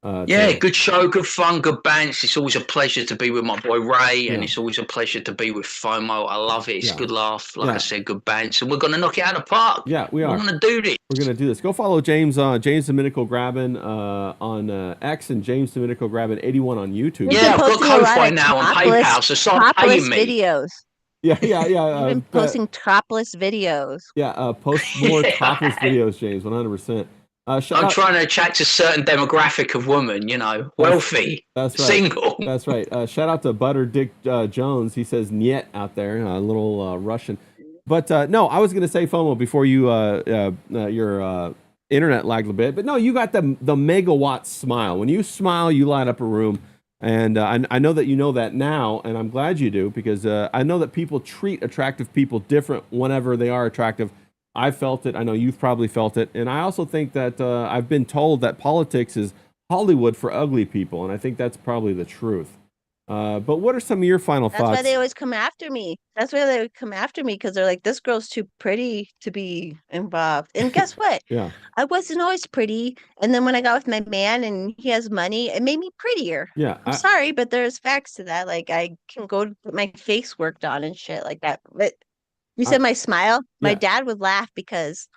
Yeah, today. good show, good fun, good bands. It's always a pleasure to be with my boy Ray, and Yeah. it's always a pleasure to be with FOMO. I love it. It's Yeah. a good laugh. Like Yeah. I said, good bands. And we're going to knock it out of the park. Yeah, we are. We're going to do this. We're gonna do this. Go follow James Domenico Grabbin on X and James Domenico Grabbin 81 on YouTube. He's Yeah, been I've got posting a lot Ko-Fi of now on topless- PayPal, so start Topless paying me. videos. Yeah. You've been but- posting topless videos. post more topless videos, James. 100%. Shout I'm out- trying to attract a certain demographic of woman, you know, wealthy, That's right. single. That's right. Shout out to Butter Dick Jones. He says "niet" out there, a little Russian. But no, I was gonna say FOMO before you your internet lagged a bit. But no, you got the megawatt smile. When you smile, you light up a room. And I know that you know that now, and I'm glad you do because I know that people treat attractive people different whenever they are attractive. I felt it. I know you've probably felt it. And I also think that I've been told that politics is Hollywood for ugly people. And I think that's probably the truth. But what are some of your final That's thoughts? why they always come after me. That's why they would come after me because they're like, this girl's too pretty to be involved. And guess what? Yeah. I wasn't always pretty. And then when I got with my man and he has money, it made me prettier. Yeah. I'm sorry, but there's facts to that. Like I can go to get my face worked on and shit like that. But You I, said my smile. My yeah. dad would laugh because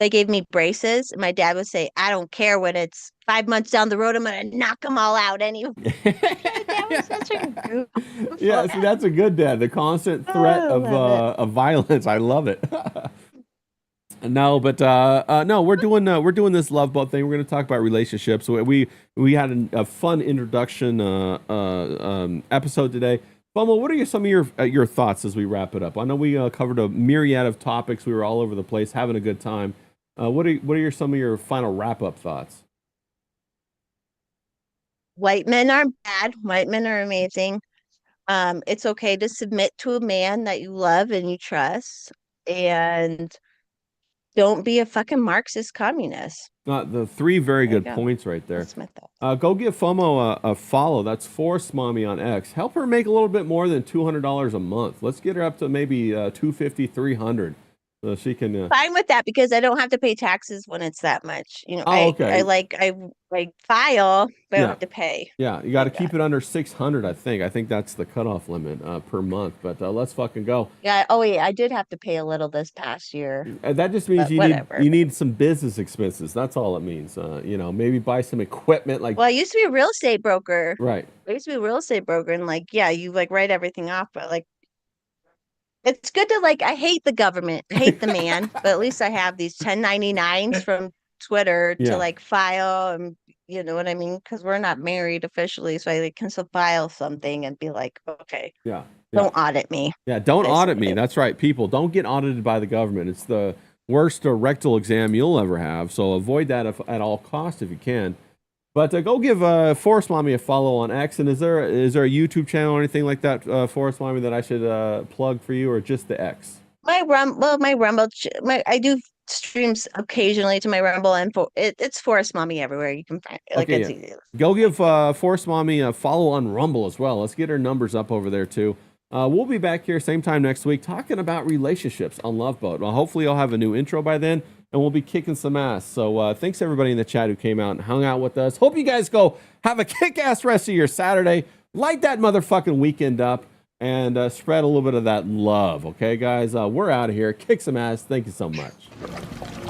they gave me braces, and my dad would say, "I don't care when it's 5 months down the road. I'm gonna knock them all out anyway." My dad was such a Yeah, goofball. see, that's a good dad. The constant threat I love it. of violence. I love it. No, but no, we're doing this love boat thing. We're going to talk about relationships. We had a fun introduction episode today. Bumble, what are some of your thoughts as we wrap it up? I know we covered a myriad of topics. We were all over the place, having a good time. What are some of your final wrap up thoughts? White men are bad. White men are amazing. It's okay to submit to a man that you love and you trust, and don't be a fucking Marxist communist. The three very There you good go. points right there. That's my thought. Go give FOMO a follow. That's Force Mommy on X. Help her make a little bit more than $200 a month. Let's get her up to maybe 250, 300, so she can. Fine with that because I don't have to pay taxes when it's that much. You know, Oh, okay. I file, but I don't Yeah. have to pay. Yeah, you got to Like keep that. it under 600. I think. I think that's the cutoff limit per month. But let's fucking go. Yeah. Oh, yeah. I did have to pay a little this past year, That just means but you whatever. need some business expenses. That's all it means. Maybe buy some equipment like. Well, I used to be a real estate broker. Right. I used to be a real estate broker, and like, yeah, you like write everything off, but like, it's good to like. I hate the government, I hate the man, but at least I have these 1099s from Twitter to Yeah. like file, and you know what I mean? Because we're not married officially, so I like, can still file something and be like, okay, Yeah. don't audit me. Yeah, don't audit me. Basically. That's right, people. Don't get audited by the government. It's the worst rectal exam you'll ever have. So avoid that at all costs if you can. But go give Forest Mommy a follow on X. And is there a YouTube channel or anything like that, Forest Mommy, that I should plug for you, or just the X? My Rumble, I do streams occasionally to my Rumble, and it's Forest Mommy everywhere. You can find it. Like Okay, it's yeah. easy. Go give Forest Mommy a follow on Rumble as well. Let's get her numbers up over there too. We'll be back here same time next week talking about relationships on Love Boat. Well, hopefully I'll have a new intro by then, and we'll be kicking some ass. So thanks everybody in the chat who came out and hung out with us. Hope you guys go have a kick-ass rest of your Saturday. Light that motherfucking weekend up and spread a little bit of that love. Okay, guys? We're out of here. Kick some ass. Thank you so much.